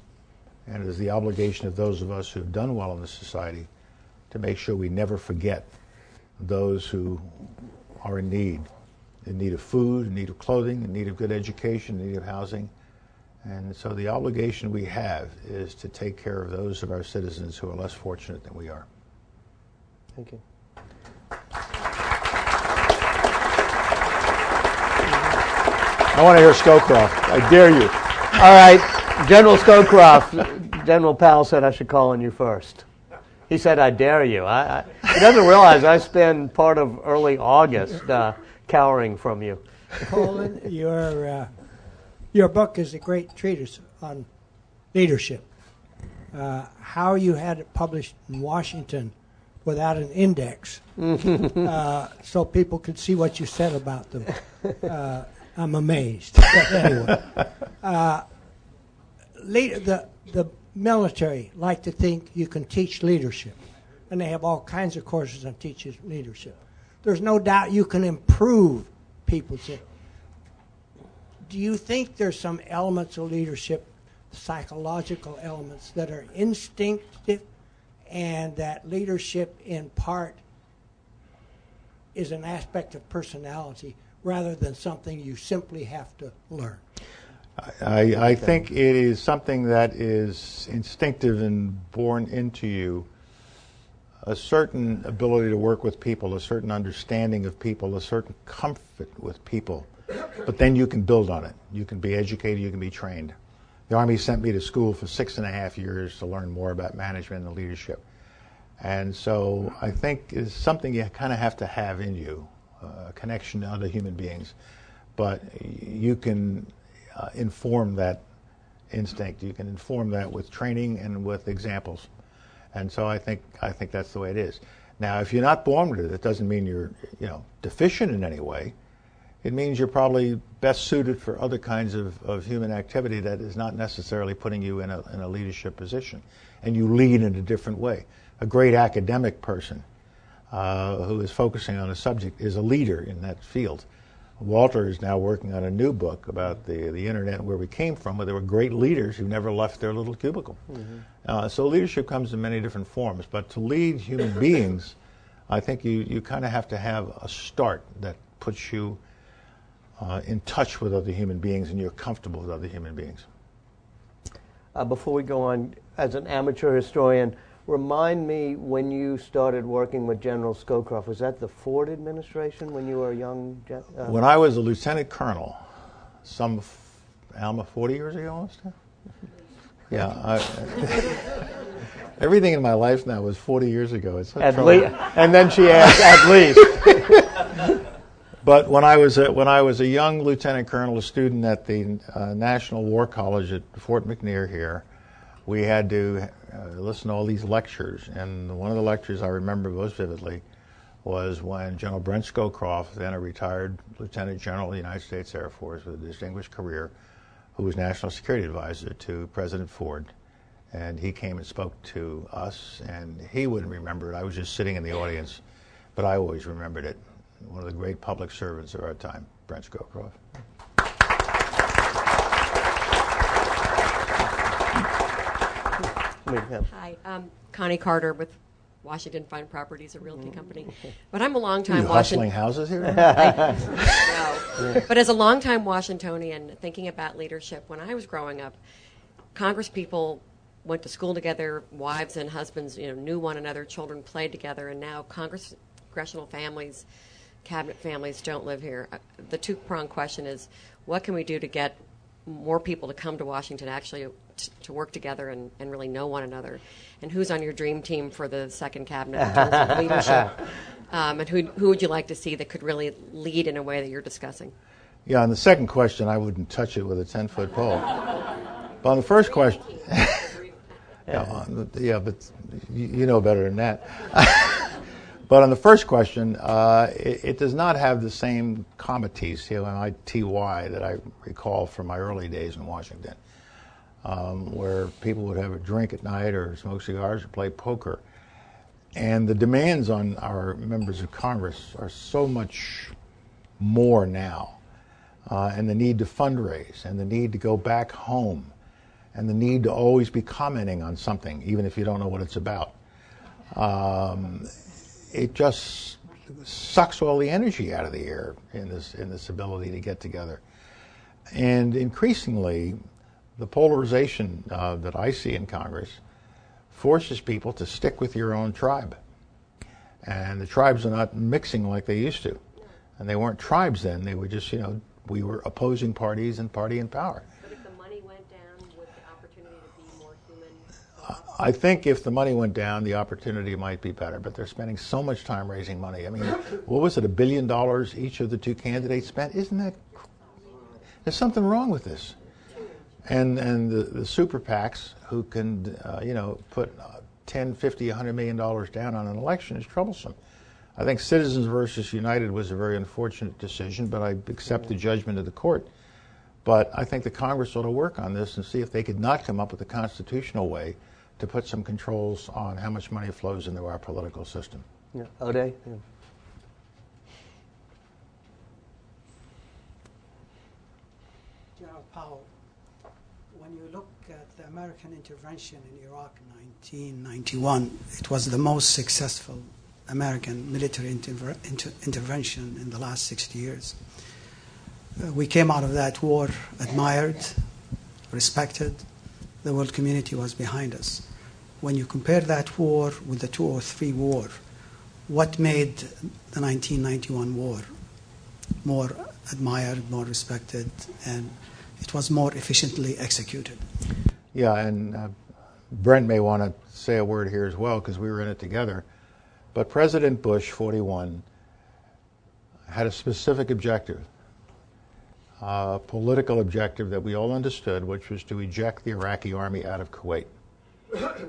And it is the obligation of those of us who have done well in this society to make sure we never forget those who are in need of food, in need of clothing, in need of good education, in need of housing. And so the obligation we have is to take care of those of our citizens who are less fortunate than we are. Thank you. I want to hear Scowcroft. I dare you. All right, General Scowcroft, General Powell said I should call on you first. He said, I dare you. He doesn't realize I spend part of early August cowering from you. Colin, your book is a great treatise on leadership. How you had it published in Washington without an index, so people could see what you said about them. I'm amazed. But anyway, the military like to think you can teach leadership, and they have all kinds of courses on teaching leadership. There's no doubt you can improve people. Do you think there's some elements of leadership, psychological elements, that are instinctive, and that leadership in part is an aspect of personality rather than something you simply have to learn? I think it is something that is instinctive and born into you, a certain ability to work with people, a certain understanding of people, a certain comfort with people. But then you can build on it. You can be educated, you can be trained. The Army sent me to school for 6.5 years to learn more about management and leadership. And so I think it's something you kind of have to have in you, a connection to other human beings. But you can inform that instinct. You can inform that with training and with examples. And so I think that's the way it is. Now, if you're not born with it, it doesn't mean you're deficient in any way. It means you're probably best suited for other kinds of human activity that is not necessarily putting you in a leadership position. And you lead in a different way. A great academic person who is focusing on a subject is a leader in that field. Walter is now working on a new book about the internet and where we came from, where there were great leaders who never left their little cubicle. Mm-hmm. So leadership comes in many different forms. But to lead human beings, I think you kind of have to have a start that puts you in touch with other human beings and you're comfortable with other human beings. Before we go on, as an amateur historian, remind me when you started working with General Scowcroft. Was that the Ford administration when you were a young? When I was a lieutenant colonel, Alma, 40 years ago almost? Yeah. Everything in my life now was 40 years ago. It's and then she asked, at least. But when I was a young lieutenant colonel, a student at the National War College at Fort McNair here, we had to listen to all these lectures. And one of the lectures I remember most vividly was when General Brent Scowcroft, then a retired lieutenant general of the United States Air Force with a distinguished career, who was National Security Advisor to President Ford, and he came and spoke to us, and he wouldn't remember it. I was just sitting in the audience, but I always remembered it. One of the great public servants of our time, Brent Scowcroft. Hi, Connie Carter with Washington Fine Properties, a realty company. But I'm a longtime hustling houses here? No. But as a longtime Washingtonian, thinking about leadership, when I was growing up, Congress people went to school together, wives and husbands, knew one another, children played together, and now congressional families, cabinet families don't live here. The two-pronged question is, what can we do to get more people to come to Washington actually to work together and really know one another? And who's on your dream team for the second cabinet in terms of leadership? And who would you like to see that could really lead in a way that you're discussing? Yeah, on the second question, I wouldn't touch it with a 10-foot pole. But on the first question, but you know better than that. But on the first question, it does not have the same comity, C-O-M-I-T-Y, that I recall from my early days in Washington. where people would have a drink at night or smoke cigars or play poker. And the demands on our members of Congress are so much more now. And the need to fundraise, and the need to go back home, and the need to always be commenting on something, even if you don't know what it's about. It just sucks all the energy out of the air in this ability to get together. And increasingly, the polarization that I see in Congress forces people to stick with your own tribe. And the tribes are not mixing like they used to. And they weren't tribes then. They were just, we were opposing parties and party in power. But if the money went down, would the opportunity to be more human? I think if the money went down, the opportunity might be better. But they're spending so much time raising money. I mean, what was it, $1 billion each of the two candidates spent? Isn't that... There's something wrong with this. And the super PACs who can, put $10, $50, $100 million down on an election is troublesome. I think Citizens versus United was a very unfortunate decision, but I accept the judgment of the court. But I think the Congress ought to work on this and see if they could not come up with a constitutional way to put some controls on how much money flows into our political system. Yeah. O'Day? Yeah. General Powell, when you look at the American intervention in Iraq in 1991, it was the most successful American military intervention in the last 60 years. We came out of that war admired, respected. The world community was behind us. When you compare that war with the 2003 war, what made the 1991 war more admired, more respected, and it was more efficiently executed? Yeah, and Brent may want to say a word here as well, because we were in it together. But President Bush, 41, had a specific objective, a political objective that we all understood, which was to eject the Iraqi army out of Kuwait.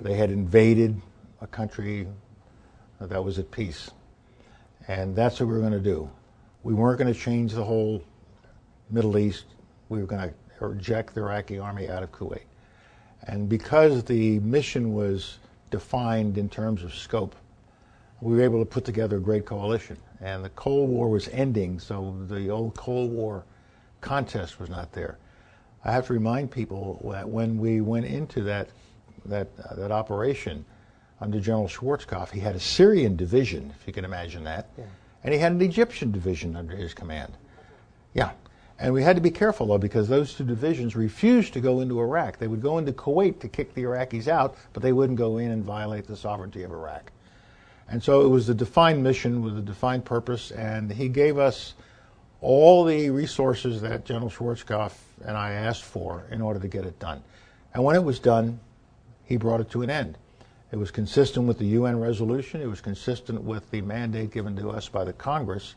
They had invaded a country that was at peace. And that's what we were going to do. We weren't going to change the whole Middle East. We were going to eject the Iraqi army out of Kuwait. And because the mission was defined in terms of scope, we were able to put together a great coalition. And the Cold War was ending, so the old Cold War contest was not there. I have to remind people that when we went into that operation under General Schwarzkopf, he had a Syrian division, if you can imagine that, yeah. And he had an Egyptian division under his command. Yeah. And we had to be careful, though, because those two divisions refused to go into Iraq. They would go into Kuwait to kick the Iraqis out, but they wouldn't go in and violate the sovereignty of Iraq. And so it was a defined mission with a defined purpose, and he gave us all the resources that General Schwarzkopf and I asked for in order to get it done. And when it was done, he brought it to an end. It was consistent with the UN resolution. It was consistent with the mandate given to us by the Congress.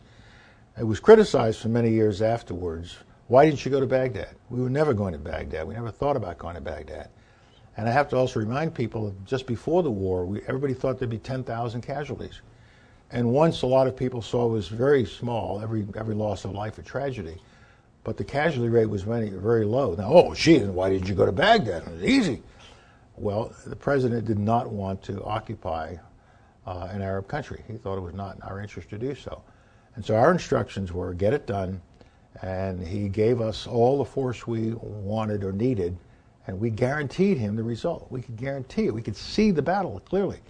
It was criticized for many years afterwards. Why didn't you go to Baghdad? We were never going to Baghdad. We never thought about going to Baghdad. And I have to also remind people, just before the war, everybody thought there'd be 10,000 casualties. And once a lot of people saw it was very small, every loss of life a tragedy, but the casualty rate was very, very low. Now, why didn't you go to Baghdad? It was easy. Well, the president did not want to occupy an Arab country. He thought it was not in our interest to do so. And so our instructions were, get it done, and he gave us all the force we wanted or needed, and we guaranteed him the result. We could guarantee it. We could see the battle clearly.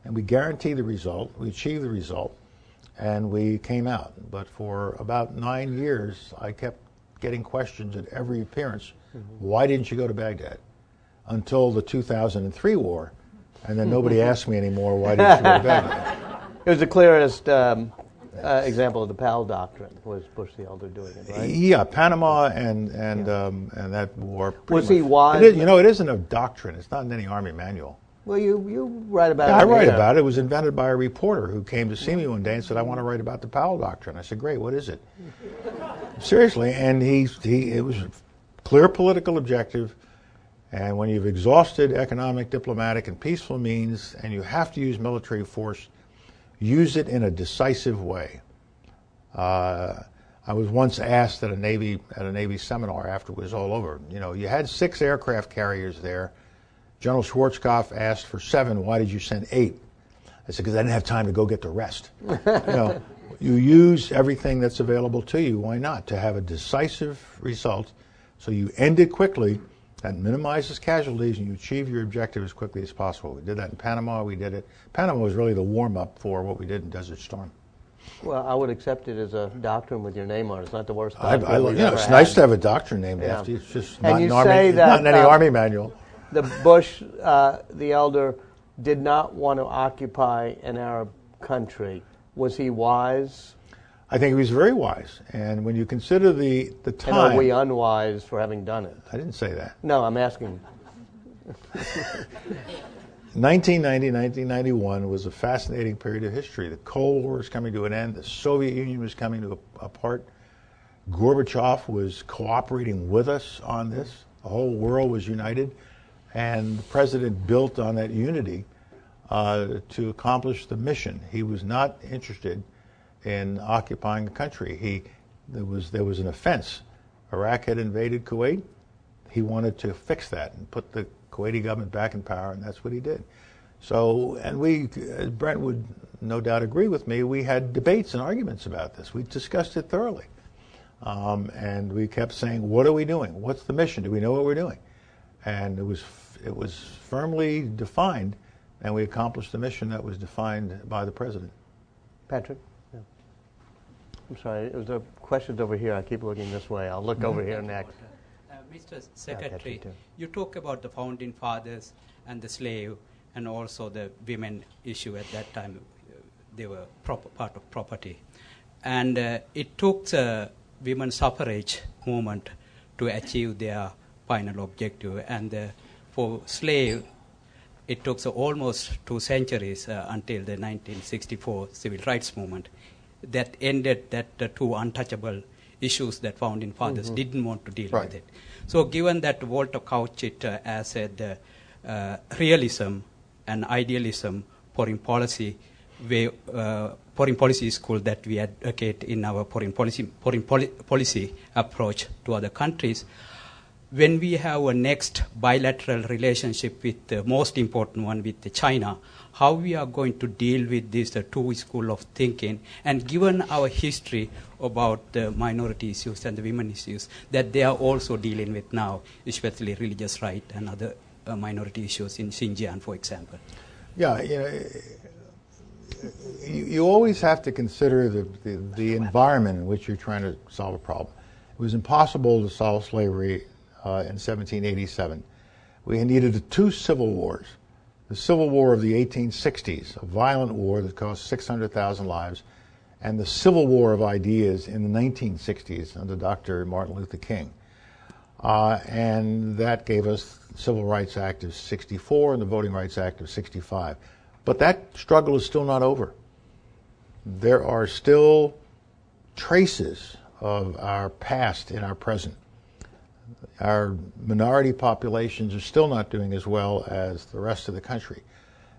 And we guaranteed the result. We achieved the result, and we came out. But for about 9 years, I kept getting questions at every appearance. Why didn't you go to Baghdad? Until the 2003 war, and then nobody asked me anymore, why didn't you go to Baghdad? It was the clearest example of the Powell Doctrine, was Bush the Elder doing it, right? Yeah, Panama and that war. Was he wise? It isn't a doctrine. It's not in any Army manual. Well, you write about it. I write about it. It was invented by a reporter who came to see me one day and said, I want to write about the Powell Doctrine. I said, great, what is it? Seriously, and it was a clear political objective, and when you've exhausted economic, diplomatic, and peaceful means, and you have to use military force, use it in a decisive way. I was once asked at a Navy seminar after it was all over, you had 6 aircraft carriers there. General Schwarzkopf asked for 7. Why did you send 8? I said, because I didn't have time to go get the rest. You use everything that's available to you. Why not? To have a decisive result, so you end it quickly, that minimizes casualties, and you achieve your objective as quickly as possible. We did that in Panama. Panama was really the warm-up for what we did in Desert Storm. Well, I would accept it as a doctrine with your name on it. It's not the worst doctrine we've ever it's had. nice to have a doctrine named after you. It's just not, you an say army, that, not in any Army manual. The Bush, the elder, did not want to occupy an Arab country. Was he wise? I think he was very wise. And when you consider the time... And are we unwise for having done it? I didn't say that. No, I'm asking. 1990, 1991 was a fascinating period of history. The Cold War was coming to an end. The Soviet Union was coming to apart. Gorbachev was cooperating with us on this. The whole world was united. And the president built on that unity to accomplish the mission. He was not interested in occupying a country. There was an offense. Iraq had invaded Kuwait. He wanted to fix that and put the Kuwaiti government back in power, and that's what he did. So, and we, Brent would no doubt agree with me, we had debates and arguments about this. We discussed it thoroughly. And we kept saying, what are we doing? What's the mission? Do we know what we're doing? And it was firmly defined, and we accomplished the mission that was defined by the president. Patrick? Yeah. I'm sorry, it was a questions over here. I keep looking this way. I'll look over here next. Mr. Secretary, you talk about the founding fathers and the slave and also the women issue at that time. They were part of property. And it took the women's suffrage movement to achieve their final objective. And for slave, it took almost 2 centuries until the 1964 civil rights movement that ended that 2 untouchable issues that founding fathers didn't want to deal with it. So given that Walter couched it as the realism and idealism foreign policy school that we advocate in our foreign policy approach to other countries, when we have a next bilateral relationship with the most important one with China, how we are going to deal with this 2 school of thinking, and given our history about the minority issues and the women issues that they are also dealing with now, especially religious right and other minority issues in Xinjiang, for example. Yeah, you always have to consider the environment in which you're trying to solve a problem. It was impossible to solve slavery in 1787. We needed 2 civil wars. The Civil War of the 1860s, a violent war that cost 600,000 lives, and the Civil War of Ideas in the 1960s under Dr. Martin Luther King. And that gave us the Civil Rights Act of 64 and the Voting Rights Act of 65. But that struggle is still not over. There are still traces of our past in our present. Our minority populations are still not doing as well as the rest of the country.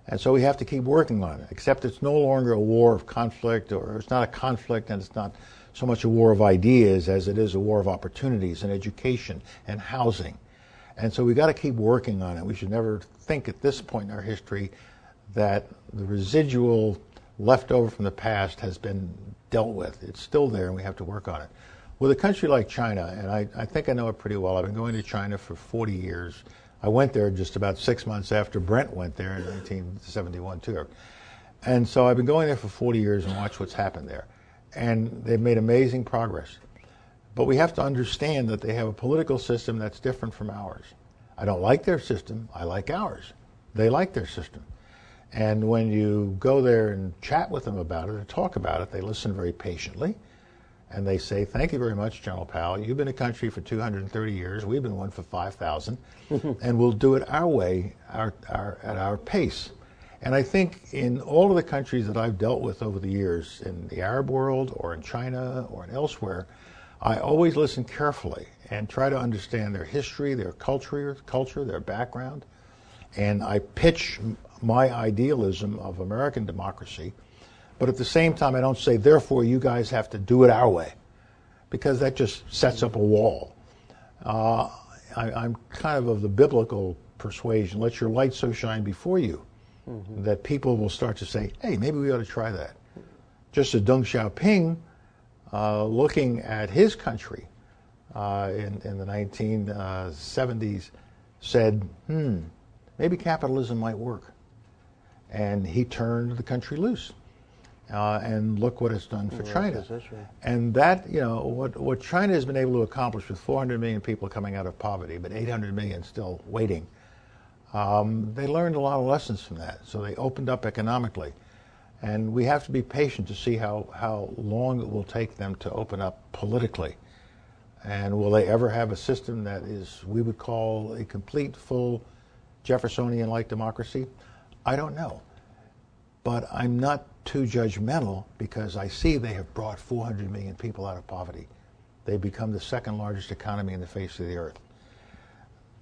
And so we have to keep working on it, except it's no longer a war of conflict, or it's not a conflict, and it's not so much a war of ideas as it is a war of opportunities and education and housing. And so we've got to keep working on it. We should never think at this point in our history that the residual left over from the past has been dealt with. It's still there, and we have to work on it. With a country like China, and I think I know it pretty well. I've been going to China for 40 years. I went there just about 6 months after Brent went there in 1971 too. And so I've been going there for 40 years and watched what's happened there. And they've made amazing progress. But we have to understand that they have a political system that's different from ours. I don't like their system. I like ours. They like their system. And when you go there and chat with them about it or talk about it, they listen very patiently. And they say, thank you very much, General Powell. You've been a country for 230 years. We've been one for 5,000. And we'll do it our way, at our pace. And I think in all of the countries that I've dealt with over the years, in the Arab world or in China or in elsewhere, I always listen carefully and try to understand their history, their culture, their background. And I pitch my idealism of American democracy. But at the same time, I don't say, therefore, you guys have to do it our way. because that just sets up a wall. I'm kind of the biblical persuasion, let your light so shine before you, that people will start to say, hey, maybe we ought to try that. Just as Deng Xiaoping, looking at his country in the 1970s, said, maybe capitalism might work. And he turned the country loose. And look what it's done for China. And that, what China has been able to accomplish with 400 million people coming out of poverty, but 800 million still waiting, they learned a lot of lessons from that. So they opened up economically. And we have to be patient to see how long it will take them to open up politically. And will they ever have a system that is, we would call a complete, full Jeffersonian-like democracy? I don't know. But I'm not too judgmental because I see they have brought 400 million people out of poverty. They've become the second largest economy in the face of the earth.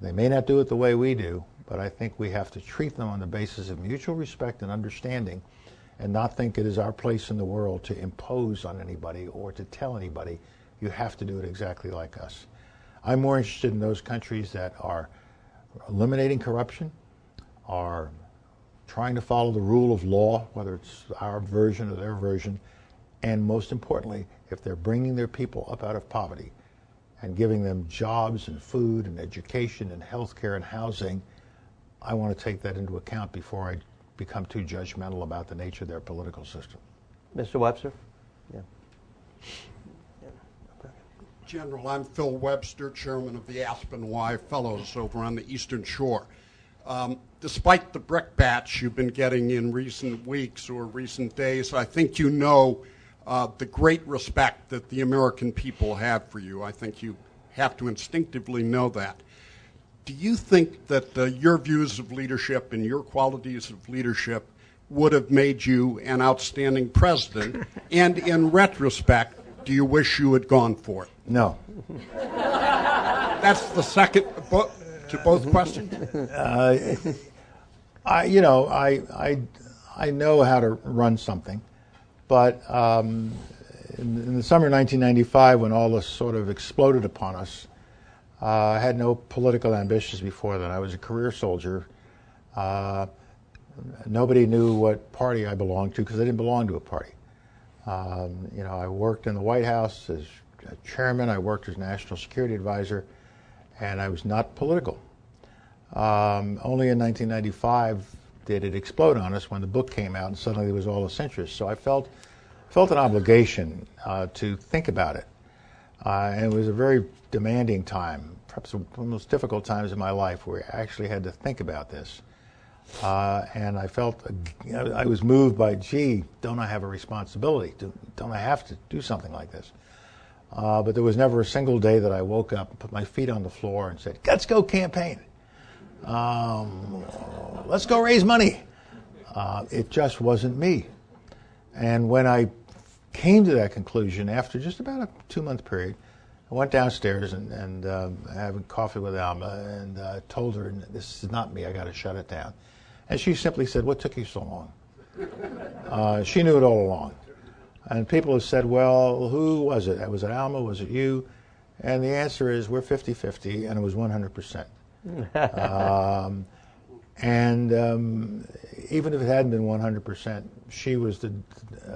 They may not do it the way we do, but I think we have to treat them on the basis of mutual respect and understanding and not think it is our place in the world to impose on anybody or to tell anybody, you have to do it exactly like us. I'm more interested in those countries that are eliminating corruption, are trying to follow the rule of law, whether it's our version or their version, and most importantly, if they're bringing their people up out of poverty and giving them jobs and food and education and health care and housing, I want to take that into account before I become too judgmental about the nature of their political system. Mr. Webster? Yeah. General, I'm Phil Webster, chairman of the Aspen Y Fellows over on the Eastern Shore. Despite the brickbats you've been getting in recent weeks or recent days, I think you know the great respect that the American people have for you. I think you have to instinctively know that. Do you think that your views of leadership and your qualities of leadership would have made you an outstanding president? And in retrospect, do you wish you had gone for it? No. That's the second to both questions. I know how to run something, but in the summer of 1995, when all this sort of exploded upon us, I had no political ambitions before that. I was a career soldier. Nobody knew what party I belonged to because I didn't belong to a party. I worked in the White House as chairman. I worked as national security advisor, and I was not political. Only in 1995 did it explode on us when the book came out and suddenly there was all this interest. So I felt an obligation to think about it. And it was a very demanding time, perhaps one of the most difficult times in my life where I actually had to think about this. And I felt, I was moved by, gee, don't I have a responsibility? Don't I have to do something like this? But there was never a single day that I woke up and put my feet on the floor and said, let's go campaign. Let's go raise money. It just wasn't me. And when I came to that conclusion after just about a 2-month period, I went downstairs and having coffee with Alma and told her, this is not me, I got to shut it down. And she simply said, what took you so long? She knew it all along. And people have said, well, who was it? Was it Alma? Was it you? And the answer is we're 50-50, and it was 100%. Even if it hadn't been 100%, she was the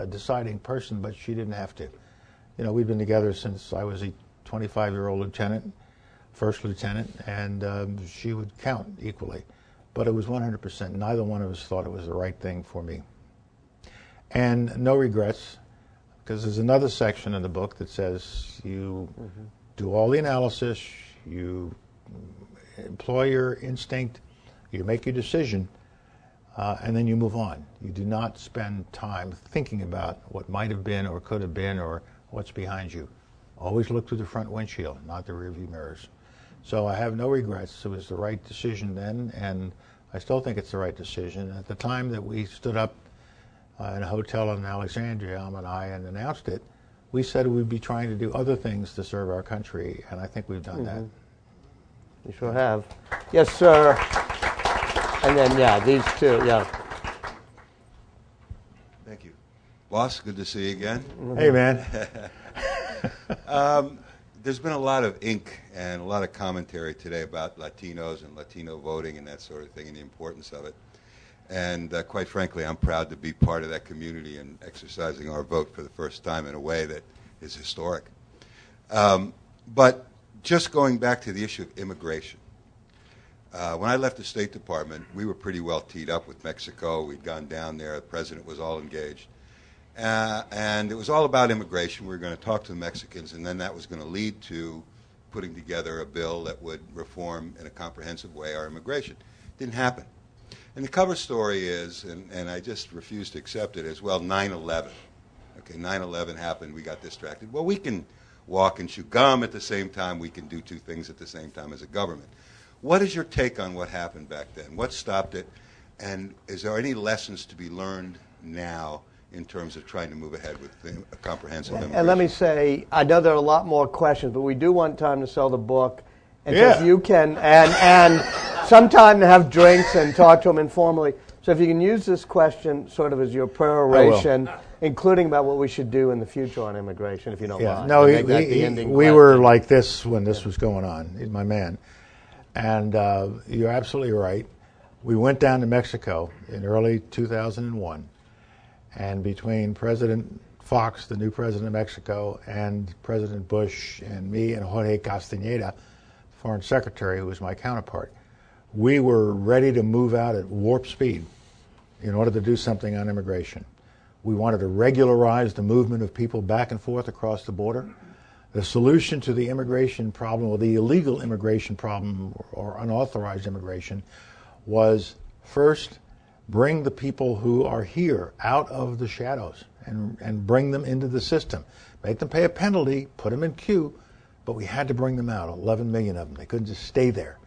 deciding person, but she didn't have to. We've been together since I was a 25-year-old lieutenant, first lieutenant, and she would count equally. But it was 100%. Neither one of us thought it was the right thing for me. And no regrets, because there's another section in the book that says you do all the analysis, you employ your instinct, you make your decision, and then you move on. You do not spend time thinking about what might have been or could have been or what's behind you. Always look through the front windshield, not the rearview mirrors. So I have no regrets. It was the right decision then, and I still think it's the right decision. At the time that we stood up in a hotel in Alexandria, Alma and I, and announced it, we said we'd be trying to do other things to serve our country, and I think we've done that. You sure have. Yes, sir. And then, these two, Thank you. Boss, good to see you again. Hey, man. There's been a lot of ink and a lot of commentary today about Latinos and Latino voting and that sort of thing and the importance of it. And quite frankly, I'm proud to be part of that community and exercising our vote for the first time in a way that is historic. But just going back to the issue of immigration, when I left the State Department, we were pretty well teed up with Mexico. We'd gone down there. The president was all engaged. And it was all about immigration. We were going to talk to the Mexicans, and then that was going to lead to putting together a bill that would reform in a comprehensive way our immigration. Didn't happen. And the cover story is, and I just refuse to accept it, as well, 9/11. Okay, 9/11 happened. We got distracted. Well, we can walk and chew gum at the same time. We can do two things at the same time as a government. What is your take on what happened back then? What stopped it? And is there any lessons to be learned now in terms of trying to move ahead with a comprehensive immigration? And let me say, I know there are a lot more questions, but we do want time to sell the book. And so Yeah. if you can, and sometime to have drinks and talk to them informally. So if you can use this question sort of as your peroration, including about what we should do in the future on immigration, if you don't mind. No, And make that the ending we question. were like this when this was going on. He's my man. And you're absolutely right. We went down to Mexico in early 2001. And between President Fox, the new president of Mexico, and President Bush, and me and Jorge Castañeda, foreign secretary, who was my counterpart, we were ready to move out at warp speed in order to do something on immigration. We wanted to regularize the movement of people back and forth across the border. The solution to the immigration problem, or the illegal immigration problem, or unauthorized immigration, was first bring the people who are here out of the shadows and bring them into the system. Make them pay a penalty, put them in queue, but we had to bring them out, 11 million of them. They couldn't just stay there.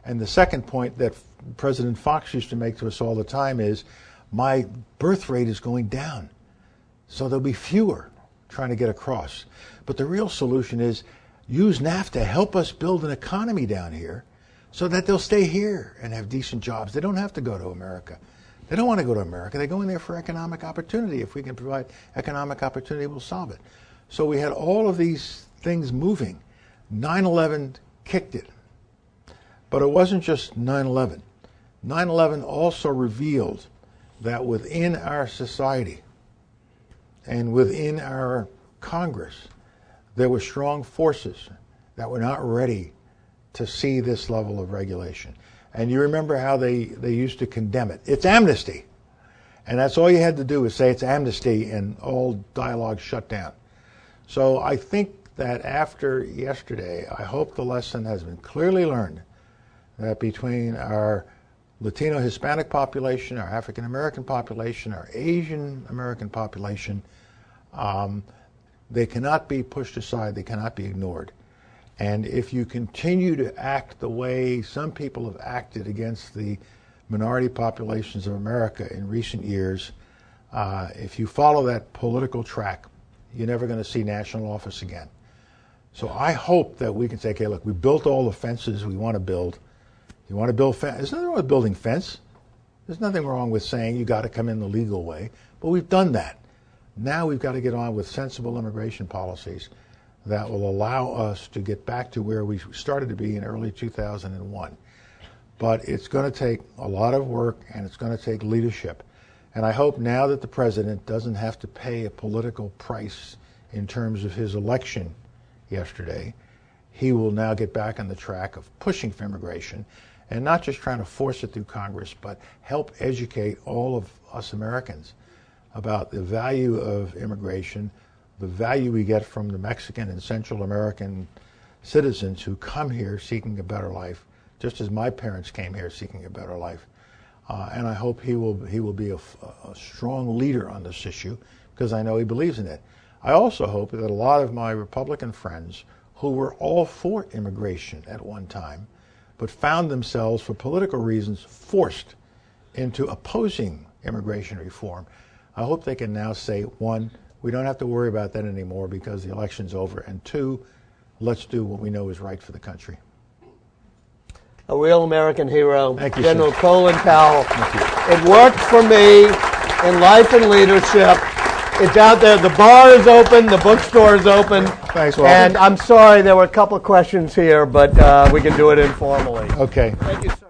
And the second point that President Fox used to make to us all the time is, my birth rate is going down, so there'll be fewer trying to get across. But the real solution is use NAFTA, help us build an economy down here so that they'll stay here and have decent jobs. They don't have to go to America. They don't want to go to America. They go in there for economic opportunity. If we can provide economic opportunity, we'll solve it. So we had all of these things moving. 9/11 kicked it. But it wasn't just 9/11. 9/11 also revealed that within our society and within our Congress, there were strong forces that were not ready to see this level of regulation. And you remember how they used to condemn it. It's amnesty. And that's all you had to do is say it's amnesty, and all dialogue shut down. So I think that after yesterday, I hope the lesson has been clearly learned that between our Latino Hispanic population, our African American population, our Asian American population, they cannot be pushed aside, they cannot be ignored. And if you continue to act the way some people have acted against the minority populations of America in recent years, if you follow that political track, you're never going to see national office again. So I hope that we can say, okay, look, we built all the fences we want to build. You want to build fence? There's nothing wrong with building fence. There's nothing wrong with saying you got to come in the legal way. But we've done that. Now we've got to get on with sensible immigration policies that will allow us to get back to where we started to be in early 2001. But it's going to take a lot of work, and it's going to take leadership. And I hope now that the president doesn't have to pay a political price in terms of his election yesterday, he will now get back on the track of pushing for immigration, and not just trying to force it through Congress, but help educate all of us Americans about the value of immigration, the value we get from the Mexican and Central American citizens who come here seeking a better life, just as my parents came here seeking a better life. And I hope he will be a strong leader on this issue, because I know he believes in it. I also hope that a lot of my Republican friends who were all for immigration at one time, but found themselves, for political reasons, forced into opposing immigration reform, I hope they can now say, one, we don't have to worry about that anymore because the election's over, and two, let's do what we know is right for the country. A real American hero, Thank you, General sir. Colin Powell. Thank you. It worked for me in life and leadership. It's out there. The bar is open. The bookstore is open. Thanks, Walter. And I'm sorry there were a couple of questions here, but we can do it informally. Okay. Thank you, sir.